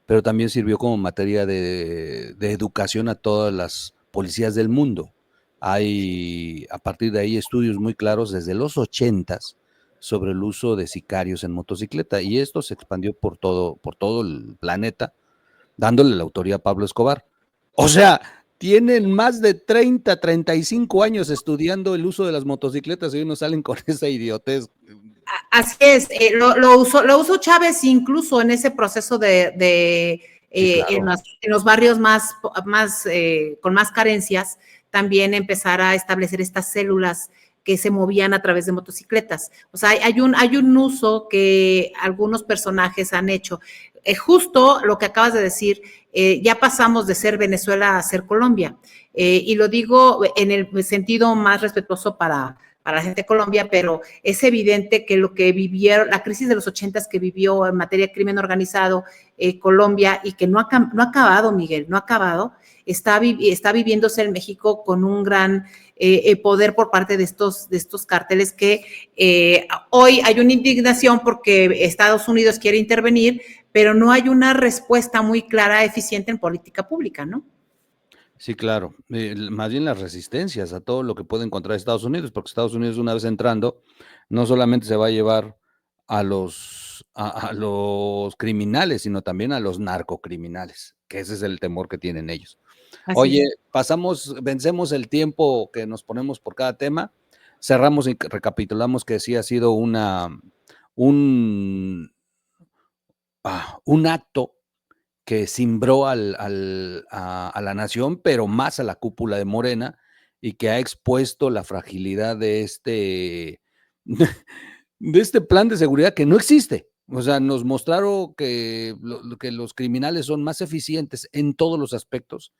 pero también sirvió como materia de educación a todas las policías del mundo. Hay a partir de ahí estudios muy claros desde los 80s sobre el uso de sicarios en motocicleta, y esto se expandió por todo el planeta, dándole la autoría a Pablo Escobar. O sea, tienen más de 35 años estudiando el uso de las motocicletas y hoy nos salen con esa idiotez. Así es, lo usó Chávez incluso en ese proceso sí, claro. en los barrios más con más carencias, también empezar a establecer estas células que se movían a través de motocicletas. O sea, hay un uso que algunos personajes han hecho. Justo lo que acabas de decir, ya pasamos de ser Venezuela a ser Colombia. Y lo digo en el sentido más respetuoso para la gente de Colombia, pero es evidente que lo que vivieron, la crisis de los 80s que vivió en materia de crimen organizado Colombia, y que no ha acabado, Miguel, no ha acabado, está viviéndose en México con un gran poder por parte de estos cárteles que hoy hay una indignación porque Estados Unidos quiere intervenir, pero no hay una respuesta muy clara, eficiente en política pública, ¿no? Sí, claro. Más bien las resistencias a todo lo que puede encontrar Estados Unidos, porque Estados Unidos, una vez entrando, no solamente se va a llevar a los criminales, sino también a los narcocriminales, que ese es el temor que tienen ellos. Oye, vencemos el tiempo que nos ponemos por cada tema, cerramos y recapitulamos que sí ha sido un acto que cimbró a la nación, pero más a la cúpula de Morena, y que ha expuesto la fragilidad de este plan de seguridad que no existe. O sea, nos mostraron que los criminales son más eficientes en todos los aspectos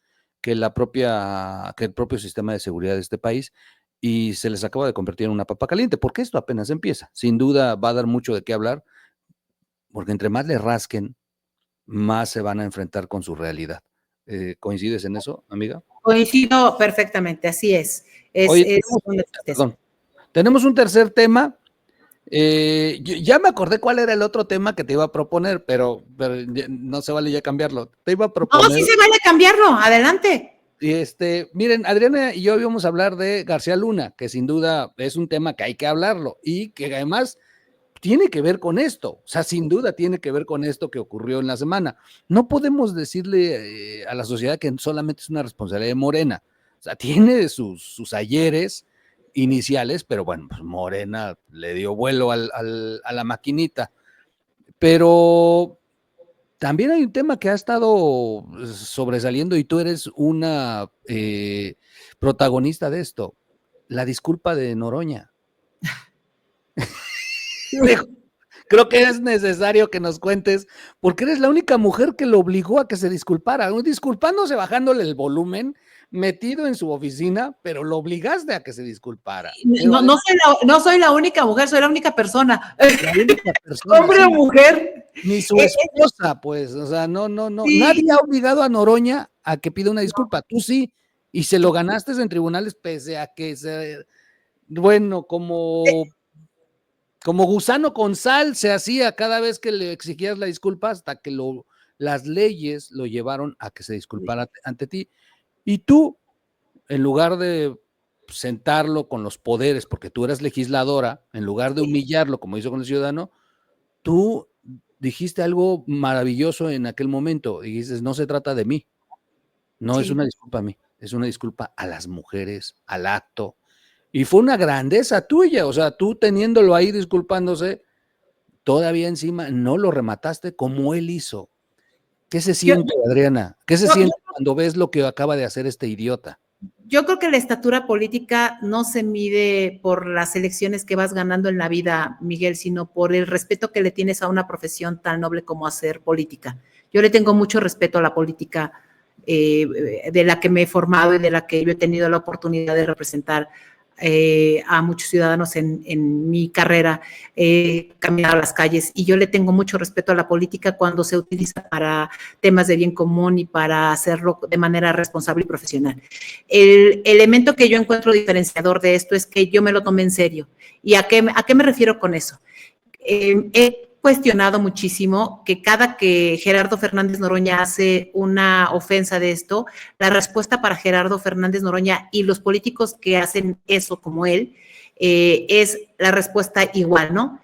que el propio sistema de seguridad de este país, y se les acaba de convertir en una papa caliente, porque esto apenas empieza. Sin duda va a dar mucho de qué hablar, porque entre más le rasquen, más se van a enfrentar con su realidad. ¿Coincides en eso, amiga? Coincido perfectamente, así es. Oye, tenemos un tercer tema. Ya me acordé cuál era el otro tema que te iba a proponer, pero no se vale ya cambiarlo. Te iba a proponer. No, sí se vale cambiarlo, adelante. Miren, Adriana y yo íbamos a hablar de García Luna, que sin duda es un tema que hay que hablarlo, y que además tiene que ver con esto, o sea, sin duda tiene que ver con esto que ocurrió en la semana. No podemos decirle a la sociedad que solamente es una responsabilidad de Morena, o sea, tiene sus ayeres iniciales, pero bueno, pues Morena le dio vuelo a la maquinita. Pero también hay un tema que ha estado sobresaliendo, y tú eres una protagonista de esto, la disculpa de Noroña. Creo que es necesario que nos cuentes, porque eres la única mujer que lo obligó a que se disculpara, disculpándose, bajándole el volumen, metido en su oficina, pero lo obligaste a que se disculpara. No soy la única mujer, soy la única persona. Hombre o mujer. Ni su esposa, pues, o sea, no. Sí. Nadie ha obligado a Noroña a que pida una disculpa, tú sí, y se lo ganaste en tribunales, pese a que bueno, como gusano con sal se hacía cada vez que le exigías la disculpa, hasta que las leyes lo llevaron a que se disculpara ante ti. Y tú, en lugar de sentarlo con los poderes, porque tú eras legisladora, en lugar de humillarlo como hizo con el ciudadano, tú dijiste algo maravilloso en aquel momento, y dices, no se trata de mí, no es una disculpa a mí, es una disculpa a las mujeres, al acto. Y fue una grandeza tuya, o sea, tú teniéndolo ahí disculpándose, todavía encima no lo remataste como él hizo. ¿Qué se siente, Adriana? ¿Qué se siente cuando ves lo que acaba de hacer este idiota? Yo creo que la estatura política no se mide por las elecciones que vas ganando en la vida, Miguel, sino por el respeto que le tienes a una profesión tan noble como hacer política. Yo le tengo mucho respeto a la política de la que me he formado y de la que yo he tenido la oportunidad de representar a muchos ciudadanos en mi carrera, caminado a las calles, y yo le tengo mucho respeto a la política cuando se utiliza para temas de bien común y para hacerlo de manera responsable y profesional. El elemento que yo encuentro diferenciador de esto es que yo me lo tomé en serio. ¿Y a qué me refiero con eso? He cuestionado muchísimo que cada que Gerardo Fernández Noroña hace una ofensa de esto, la respuesta para Gerardo Fernández Noroña y los políticos que hacen eso como él, es la respuesta igual, ¿no?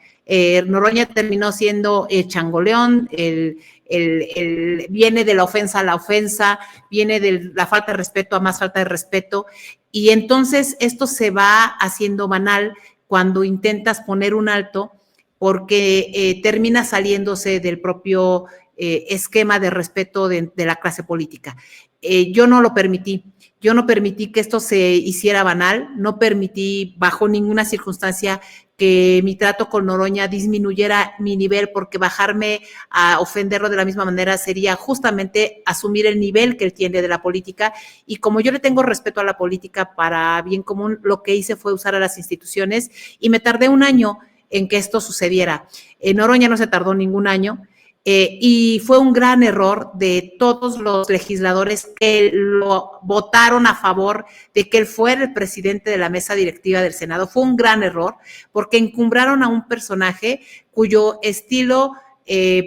Noroña terminó siendo el changoleón, viene de la ofensa a la ofensa, viene de la falta de respeto a más falta de respeto, y entonces esto se va haciendo banal cuando intentas poner un alto, porque termina saliéndose del propio esquema de respeto de la clase política. Yo no lo permití. Yo no permití que esto se hiciera banal, no permití bajo ninguna circunstancia que mi trato con Noroña disminuyera mi nivel, porque bajarme a ofenderlo de la misma manera sería justamente asumir el nivel que él tiene de la política, y como yo le tengo respeto a la política para bien común, lo que hice fue usar a las instituciones, y me tardé un año en que esto sucediera. Noroña no se tardó ningún año, y fue un gran error de todos los legisladores que lo votaron a favor de que él fuera el presidente de la mesa directiva del Senado. Fue un gran error porque encumbraron a un personaje cuyo estilo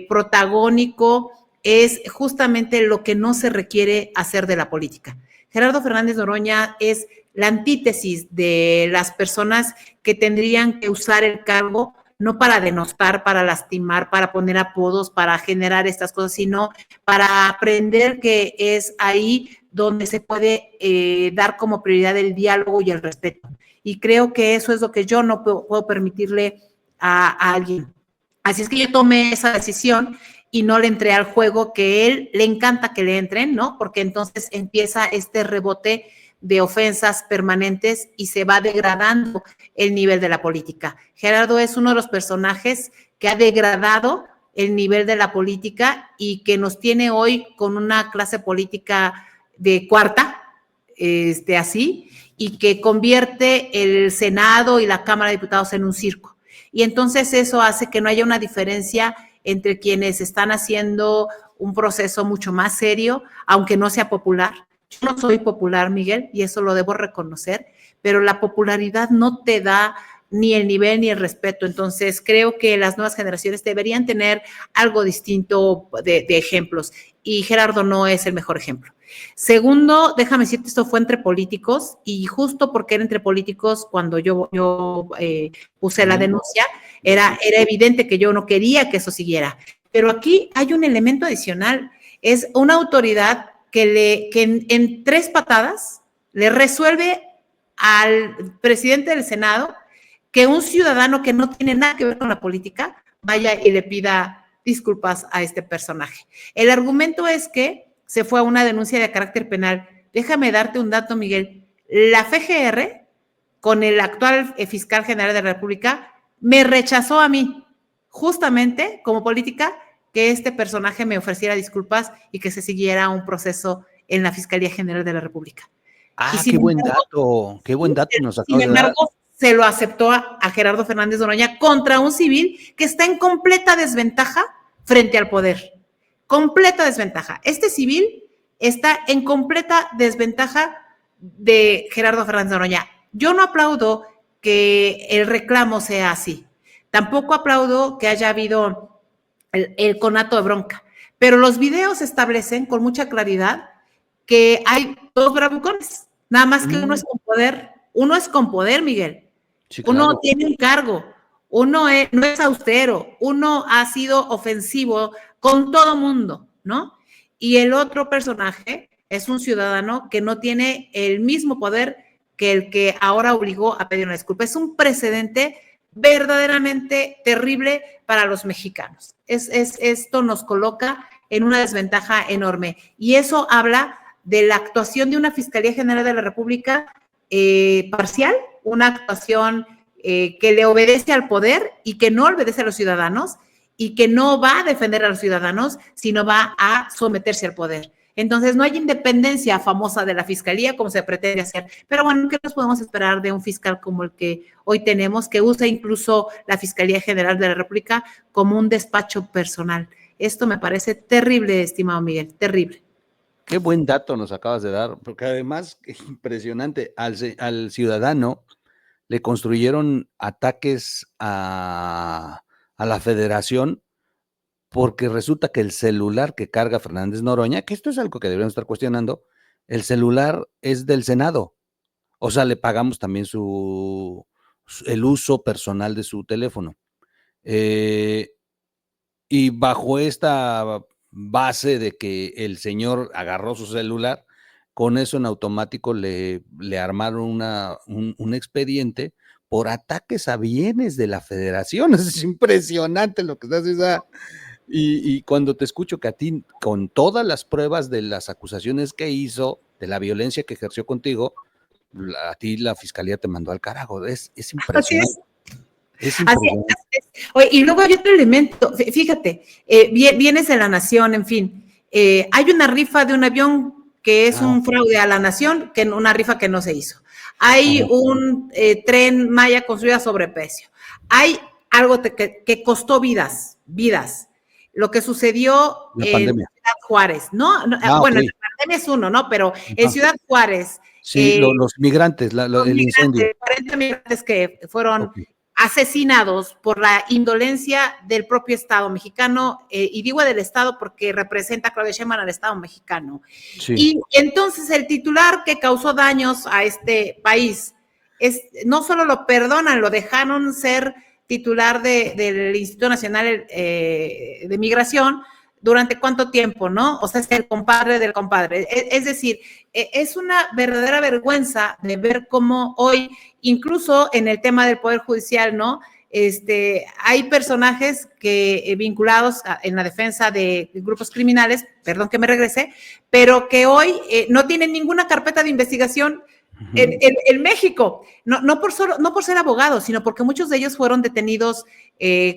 protagónico es justamente lo que no se requiere hacer de la política. Gerardo Fernández Noroña es la antítesis de las personas que tendrían que usar el cargo no para denostar, para lastimar, para poner apodos, para generar estas cosas, sino para aprender que es ahí donde se puede dar como prioridad el diálogo y el respeto. Y creo que eso es lo que yo no puedo permitirle a alguien. Así es que yo tomé esa decisión y no le entré al juego que él le encanta que le entren, ¿no? Porque entonces empieza este rebote de ofensas permanentes y se va degradando el nivel de la política. Gerardo es uno de los personajes que ha degradado el nivel de la política y que nos tiene hoy con una clase política de cuarta, así, y que convierte el Senado y la Cámara de Diputados en un circo. Y entonces eso hace que no haya una diferencia entre quienes están haciendo un proceso mucho más serio, aunque no sea popular. Yo no soy popular, Miguel, y eso lo debo reconocer, pero la popularidad no te da ni el nivel ni el respeto. Entonces, creo que las nuevas generaciones deberían tener algo distinto de ejemplos, y Gerardo no es el mejor ejemplo. Segundo, déjame decirte, esto fue entre políticos, y justo porque era entre políticos, cuando yo puse la denuncia, era evidente que yo no quería que eso siguiera. Pero aquí hay un elemento adicional, es una autoridad que en 3 patadas le resuelve al presidente del Senado que un ciudadano que no tiene nada que ver con la política vaya y le pida disculpas a este personaje. El argumento es que se fue a una denuncia de carácter penal. Déjame darte un dato, Miguel. La FGR, con el actual fiscal general de la República, me rechazó a mí, justamente como política, que este personaje me ofreciera disculpas y que se siguiera un proceso en la Fiscalía General de la República. Qué buen dato nos acaba de dar. Sin embargo, se lo aceptó a Gerardo Fernández Noroña contra un civil que está en completa desventaja frente al poder. Completa desventaja. Este civil está en completa desventaja de Gerardo Fernández Noroña. Yo no aplaudo que el reclamo sea así. Tampoco aplaudo que haya habido el conato de bronca, pero los videos establecen con mucha claridad que hay 2 bravucones, nada más que uno es con poder, Miguel. Sí, claro. Uno tiene un cargo, uno no es austero, uno ha sido ofensivo con todo mundo, ¿no? Y el otro personaje es un ciudadano que no tiene el mismo poder que el que ahora obligó a pedir una disculpa. Es un precedente verdaderamente terrible para los mexicanos. Esto nos coloca en una desventaja enorme, y eso habla de la actuación de una Fiscalía General de la República parcial, una actuación que le obedece al poder y que no obedece a los ciudadanos y que no va a defender a los ciudadanos, sino va a someterse al poder. Entonces, no hay independencia famosa de la fiscalía como se pretende hacer. Pero bueno, ¿qué nos podemos esperar de un fiscal como el que hoy tenemos, que usa incluso la Fiscalía General de la República como un despacho personal? Esto me parece terrible, estimado Miguel, terrible. Qué buen dato nos acabas de dar, porque además, impresionante, al ciudadano le construyeron ataques a la federación porque resulta que el celular que carga Fernández Noroña, que esto es algo que deberíamos estar cuestionando, el celular es del Senado. O sea, le pagamos también el uso personal de su teléfono. Y bajo esta base de que el señor agarró su celular, con eso en automático le armaron un expediente por ataques a bienes de la federación. Es impresionante lo que estás diciendo. Y cuando te escucho que a ti, con todas las pruebas de las acusaciones que hizo, de la violencia que ejerció contigo, a ti la fiscalía te mandó al carajo. Es impresionante. Es impresionante. Así es. Oye, y luego hay otro elemento, fíjate, vienes de La Nación, en fin, hay una rifa de un avión que es un fraude a la nación, que una rifa que no se hizo. Hay un tren Maya construido a sobreprecio. Hay algo que costó vidas. Lo que sucedió en Ciudad Juárez, ¿no? Bueno, la pandemia es uno, ¿no? Pero en Ciudad Juárez. Sí, los migrantes, el incendio. 40 migrantes que fueron asesinados por la indolencia del propio Estado mexicano, y digo del Estado porque representa a Claudia Sheinbaum al Estado mexicano. Sí. Y entonces el titular que causó daños a este país, no solo lo perdonan, lo dejaron ser titular del Instituto Nacional de Migración. ¿Durante cuánto tiempo, no? O sea, es el compadre del compadre. Es decir, es una verdadera vergüenza de ver cómo hoy, incluso en el tema del Poder Judicial, ¿no? Hay personajes que en la defensa de grupos criminales, perdón que me regrese, pero que hoy no tienen ninguna carpeta de investigación en México, no por ser abogados, sino porque muchos de ellos fueron detenidos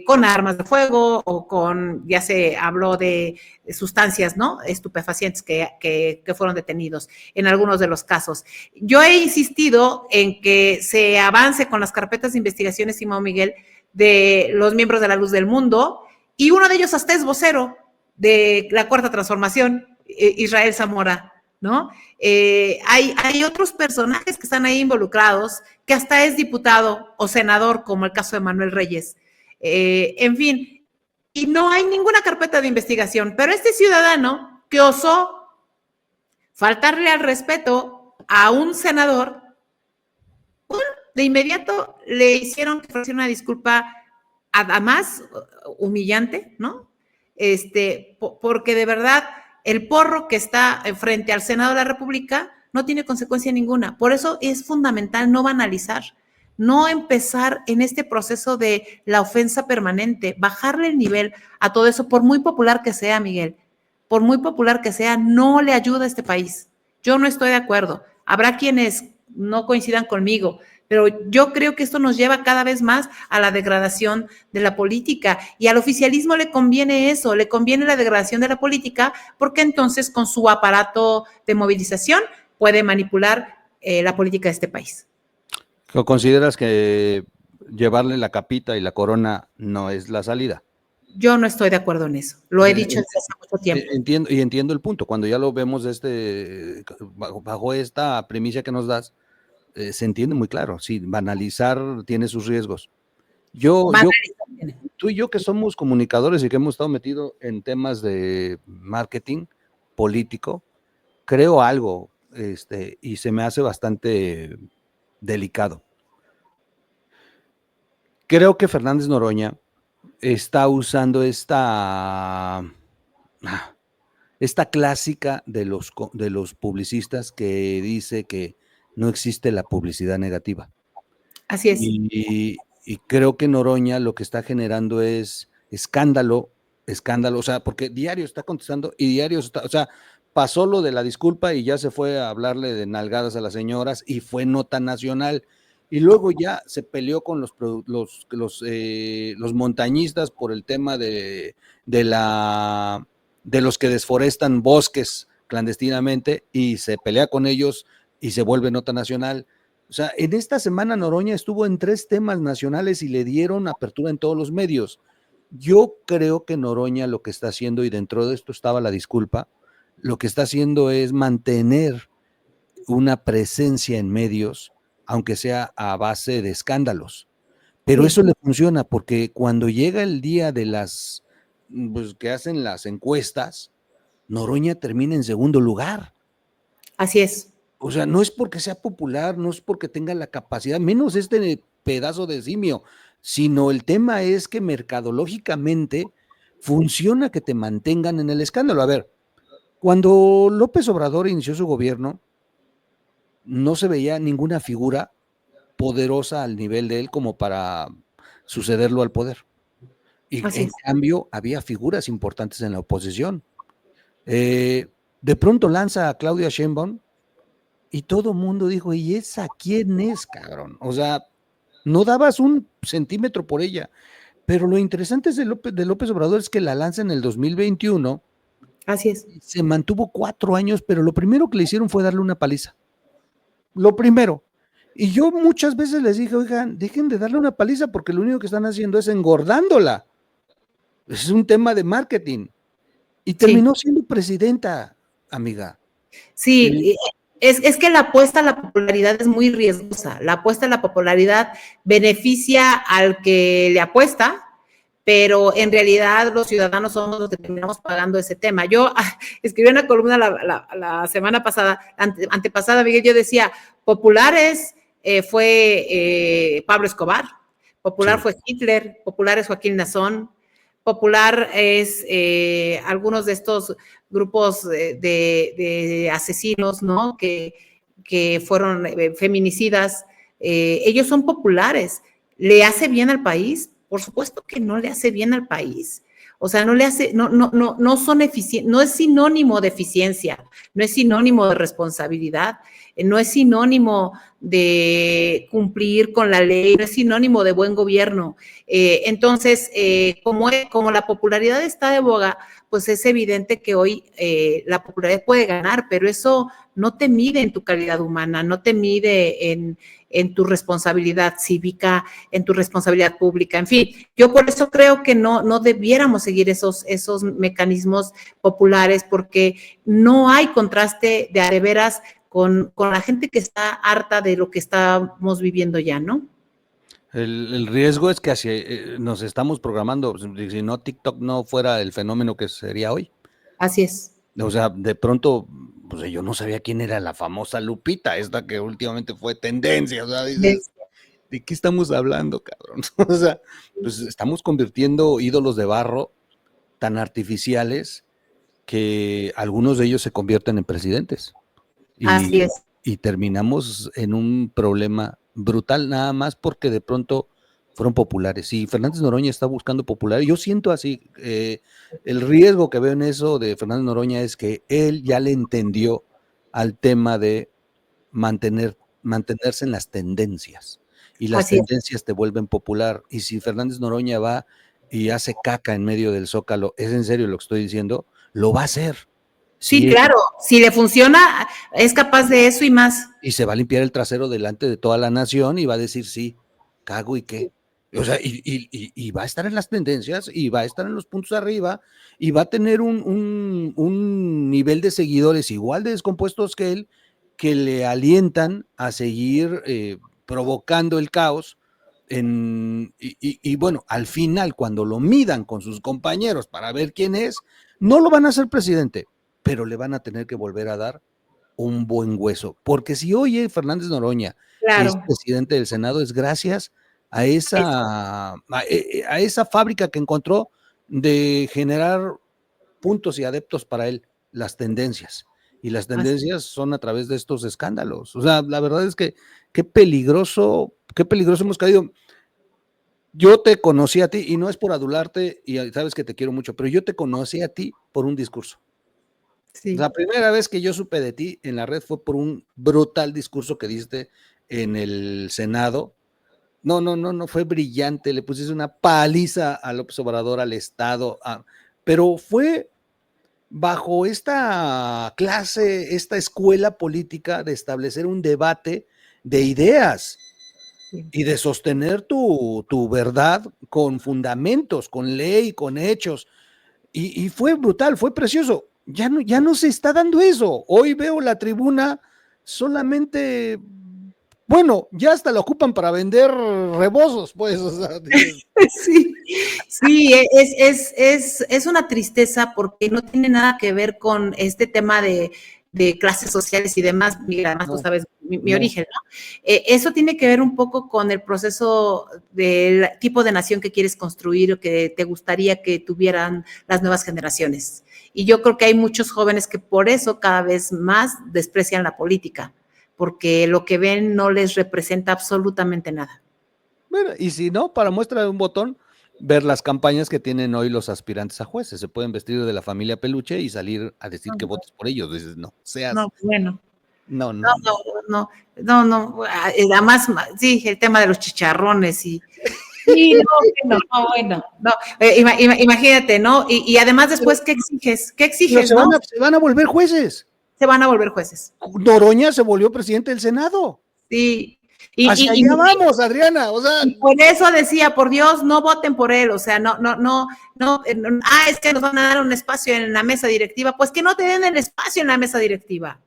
con armas de fuego o ya se habló de sustancias, ¿no? Estupefacientes que fueron detenidos en algunos de los casos. Yo he insistido en que se avance con las carpetas de investigación, estimado Miguel, de los miembros de la Luz del Mundo, y uno de ellos hasta es vocero de la Cuarta Transformación, Israel Zamora, ¿no? Hay otros personajes que están ahí involucrados, que hasta es diputado o senador, como el caso de Manuel Reyes. En fin, y no hay ninguna carpeta de investigación, pero este ciudadano que osó faltarle al respeto a un senador, bueno, de inmediato le hicieron que ofreciera una disculpa además humillante, ¿no? Porque de verdad el porro que está frente al Senado de la República no tiene consecuencia ninguna. Por eso es fundamental no banalizar, no empezar en este proceso de la ofensa permanente, bajarle el nivel a todo eso, por muy popular que sea, Miguel, por muy popular que sea, no le ayuda a este país. Yo no estoy de acuerdo. Habrá quienes no coincidan conmigo, pero yo creo que esto nos lleva cada vez más a la degradación de la política, y al oficialismo le conviene eso, le conviene la degradación de la política, porque entonces con su aparato de movilización puede manipular la política de este país. ¿Consideras que llevarle la capita y la corona no es la salida? Yo no estoy de acuerdo en eso, lo he dicho desde hace mucho tiempo. Entiendo el punto, cuando ya lo vemos bajo esta premisa que nos das, se entiende muy claro, sí, banalizar tiene sus riesgos. Tú y yo que somos comunicadores y que hemos estado metidos en temas de marketing político, creo algo, y se me hace bastante delicado. Creo que Fernández Noroña está usando esta clásica de los publicistas que dice que no existe la publicidad negativa. Así es. Y creo que Noroña lo que está generando es escándalo, o sea, porque diario está contestando y diario está, o sea, pasó lo de la disculpa y ya se fue a hablarle de nalgadas a las señoras y fue nota nacional. Y luego ya se peleó con los montañistas por el tema de, la, de los que desforestan bosques clandestinamente y se pelea con ellos y se vuelve nota nacional. O sea, en esta semana Noroña estuvo en 3 temas nacionales y le dieron apertura en todos los medios. Yo creo que Noroña lo que está haciendo, y dentro de esto estaba la disculpa, lo que está haciendo es mantener una presencia en medios, aunque sea a base de escándalos. Pero eso le funciona porque cuando llega el día de las, pues, que hacen las encuestas, Noroña termina en segundo lugar. Así es. O sea, no es porque sea popular, no es porque tenga la capacidad, menos este pedazo de simio, sino el tema es que mercadológicamente funciona que te mantengan en el escándalo. A ver, cuando López Obrador inició su gobierno, no se veía ninguna figura poderosa al nivel de él como para sucederlo al poder. Y Así en es. cambio había figuras importantes en la oposición. De pronto lanza a Claudia Sheinbaum y todo el mundo dijo, ¿y esa quién es, cabrón? O sea, no dabas un centímetro por ella. Pero lo interesante de López Obrador es que la lanza en el 2021. Así es. Se mantuvo 4 años, pero lo primero que le hicieron fue darle una paliza. Lo primero. Y yo muchas veces les dije, oigan, dejen de darle una paliza porque lo único que están haciendo es engordándola. Es un tema de marketing. Y terminó siendo presidenta, amiga. Sí, es que la apuesta a la popularidad es muy riesgosa. La apuesta a la popularidad beneficia al que le apuesta, pero en realidad los ciudadanos somos los que terminamos pagando ese tema. Yo escribí una columna la semana pasada, antepasada, Miguel, yo decía, populares fue Pablo Escobar, popular fue Hitler, popular es Joaquín Nazón, popular es algunos de estos grupos de asesinos, ¿no? Que fueron feminicidas, ellos son populares. ¿Le hace bien al país? Por supuesto que no le hace bien al país. O sea, no le hace, no son eficientes, no es sinónimo de eficiencia, no es sinónimo de responsabilidad, no es sinónimo de cumplir con la ley, no es sinónimo de buen gobierno. Entonces, como la popularidad está de boga, pues es evidente que hoy la popularidad puede ganar, pero eso no te mide en tu calidad humana, no te mide en tu responsabilidad cívica, en tu responsabilidad pública, en fin. Yo por eso creo que no debiéramos seguir esos mecanismos populares porque no hay contraste de a de veras con la gente que está harta de lo que estamos viviendo ya, ¿no? El riesgo es que nos estamos programando, si no TikTok no fuera el fenómeno que sería hoy. Así es. O sea, de pronto, pues yo no sabía quién era la famosa Lupita, esta que últimamente fue tendencia, o sea, dices, ¿de qué estamos hablando, cabrón? O sea, pues estamos convirtiendo ídolos de barro tan artificiales que algunos de ellos se convierten en presidentes. Así es. Y terminamos en un problema brutal nada más porque de pronto fueron populares. Y Fernández Noroña está buscando popularidad. Yo siento así, el riesgo que veo en eso de Fernández Noroña es que él ya le entendió al tema de mantenerse en las tendencias. Y las tendencias te vuelven popular. Y si Fernández Noroña va y hace caca en medio del Zócalo, ¿es en serio lo que estoy diciendo? Lo va a hacer. Sí, claro, si le funciona, es capaz de eso y más. Y se va a limpiar el trasero delante de toda la nación y va a decir, sí, cago y qué. O sea, y va a estar en las tendencias y va a estar en los puntos arriba y va a tener un nivel de seguidores igual de descompuestos que él, que le alientan a seguir provocando el caos. Y bueno, al final, cuando lo midan con sus compañeros para ver quién es, no lo van a hacer presidente, pero le van a tener que volver a dar un buen hueso, porque si hoy Fernández Noroña es presidente del Senado es gracias a esa fábrica que encontró de generar puntos y adeptos para él, las tendencias. Y las tendencias son a través de estos escándalos. O sea, la verdad es que qué peligroso hemos caído. Yo te conocí a ti, y no es por adularte, y sabes que te quiero mucho, pero yo te conocí a ti por un discurso. Sí. La primera vez que yo supe de ti en la red fue por un brutal discurso que diste en el Senado. No, fue brillante, le pusiste una paliza a López Obrador, al Estado, pero fue bajo esta clase, esta escuela política de establecer un debate de ideas y de sostener tu verdad con fundamentos, con ley, con hechos. Y fue brutal, fue precioso. Ya no se está dando eso. Hoy veo la tribuna solamente, bueno, ya hasta la ocupan para vender rebozos, pues. O sea, sí, sí, es una tristeza porque no tiene nada que ver con este tema de clases sociales y demás, mira, además tú sabes mi origen, ¿no? Eso tiene que ver un poco con el proceso del tipo de nación que quieres construir o que te gustaría que tuvieran las nuevas generaciones. Y yo creo que hay muchos jóvenes que por eso cada vez más desprecian la política, porque lo que ven no les representa absolutamente nada. Bueno, y si no, para muestra de un botón, ver las campañas que tienen hoy los aspirantes a jueces. Se pueden vestir de la familia Peluche y salir a decir que votes por ellos. Dices, no, seas. No, bueno. No. Además, sí, el tema de los chicharrones y. Sí, bueno. Imagínate, ¿no? Y además después, ¿qué exiges? ¿Qué exiges, se van a volver jueces. Se van a volver jueces. Noroña se volvió presidente del Senado. Sí. Hacia allá vamos, Adriana, o sea. Y por eso decía, por Dios, no voten por él, o sea, es que nos van a dar un espacio en la mesa directiva, pues que no te den el espacio en la mesa directiva.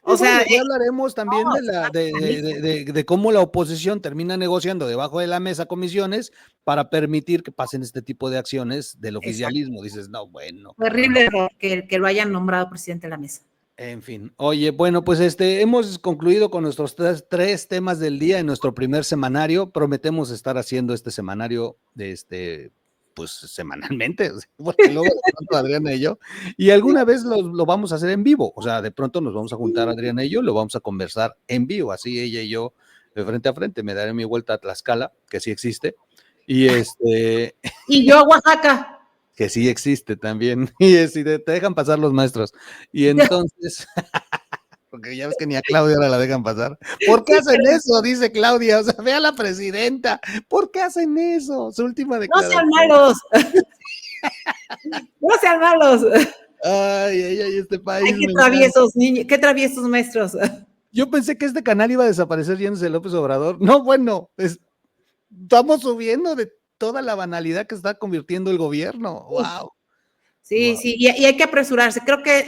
O sea, ya hablaremos también de cómo la oposición termina negociando debajo de la mesa comisiones para permitir que pasen este tipo de acciones del oficialismo. Exacto. Dices, no, bueno. Terrible error que lo hayan nombrado presidente de la mesa. En fin, oye, bueno, pues hemos concluido con nuestros tres temas del día en nuestro primer semanario. Prometemos estar haciendo este semanario pues semanalmente, porque luego de pronto Adriana y yo, y alguna vez lo vamos a hacer en vivo, o sea, de pronto nos vamos a juntar Adriana y yo, lo vamos a conversar en vivo, así ella y yo de frente a frente. Me daré mi vuelta a Tlaxcala, que sí existe, y y yo a Oaxaca, que sí existe también, y te dejan pasar los maestros, y entonces, porque ya ves que ni a Claudia ahora la dejan pasar. ¿Por qué hacen eso? Dice Claudia, o sea, ve a la presidenta, ¿por qué hacen eso? Su última declaración. No sean malos. No sean malos. Ay, este país. Ay, qué traviesos niños, qué traviesos maestros. Yo pensé que este canal iba a desaparecer yéndose López Obrador. No, bueno, estamos subiendo de toda la banalidad que está convirtiendo el gobierno. Wow. Sí, wow. Sí, y hay que apresurarse. Creo que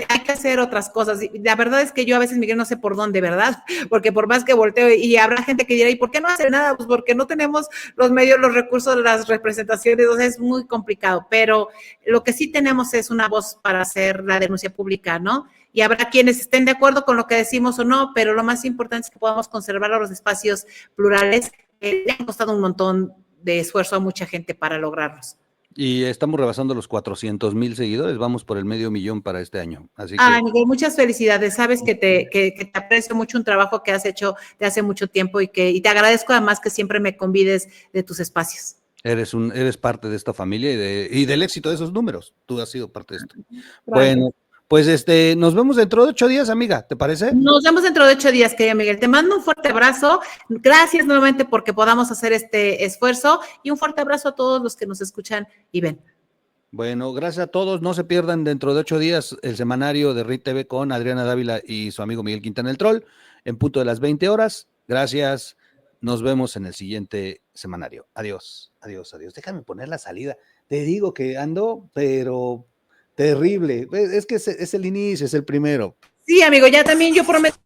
hay que hacer otras cosas. Y la verdad es que yo a veces, Miguel, no sé por dónde, ¿verdad? Porque por más que volteo y habrá gente que dirá, ¿y por qué no hacer nada? Pues porque no tenemos los medios, los recursos, las representaciones, o sea, es muy complicado. Pero lo que sí tenemos es una voz para hacer la denuncia pública, ¿no? Y habrá quienes estén de acuerdo con lo que decimos o no, pero lo más importante es que podamos conservar los espacios plurales que le han costado un montón de esfuerzo a mucha gente para lograrlos. Y estamos rebasando los 400,000 seguidores, vamos por el 500,000 para este año. Así que... Miguel, muchas felicidades, sabes que te aprecio mucho un trabajo que has hecho de hace mucho tiempo y te agradezco además que siempre me convides de tus espacios. Eres parte de esta familia y del éxito de esos números, tú has sido parte de esto. Bueno, pues nos vemos dentro de 8 días, amiga, ¿te parece? Nos vemos dentro de 8 días, querido Miguel. Te mando un fuerte abrazo. Gracias nuevamente porque podamos hacer este esfuerzo y un fuerte abrazo a todos los que nos escuchan y ven. Bueno, gracias a todos. No se pierdan dentro de 8 días el semanario de RIT TV con Adriana Dávila y su amigo Miguel Quintana el Troll en punto de las 20 horas. Gracias. Nos vemos en el siguiente semanario. Adiós, adiós, adiós. Déjame poner la salida. Te digo que ando, pero... terrible, es que es el inicio, es el primero. Sí, amigo, ya también yo prometo.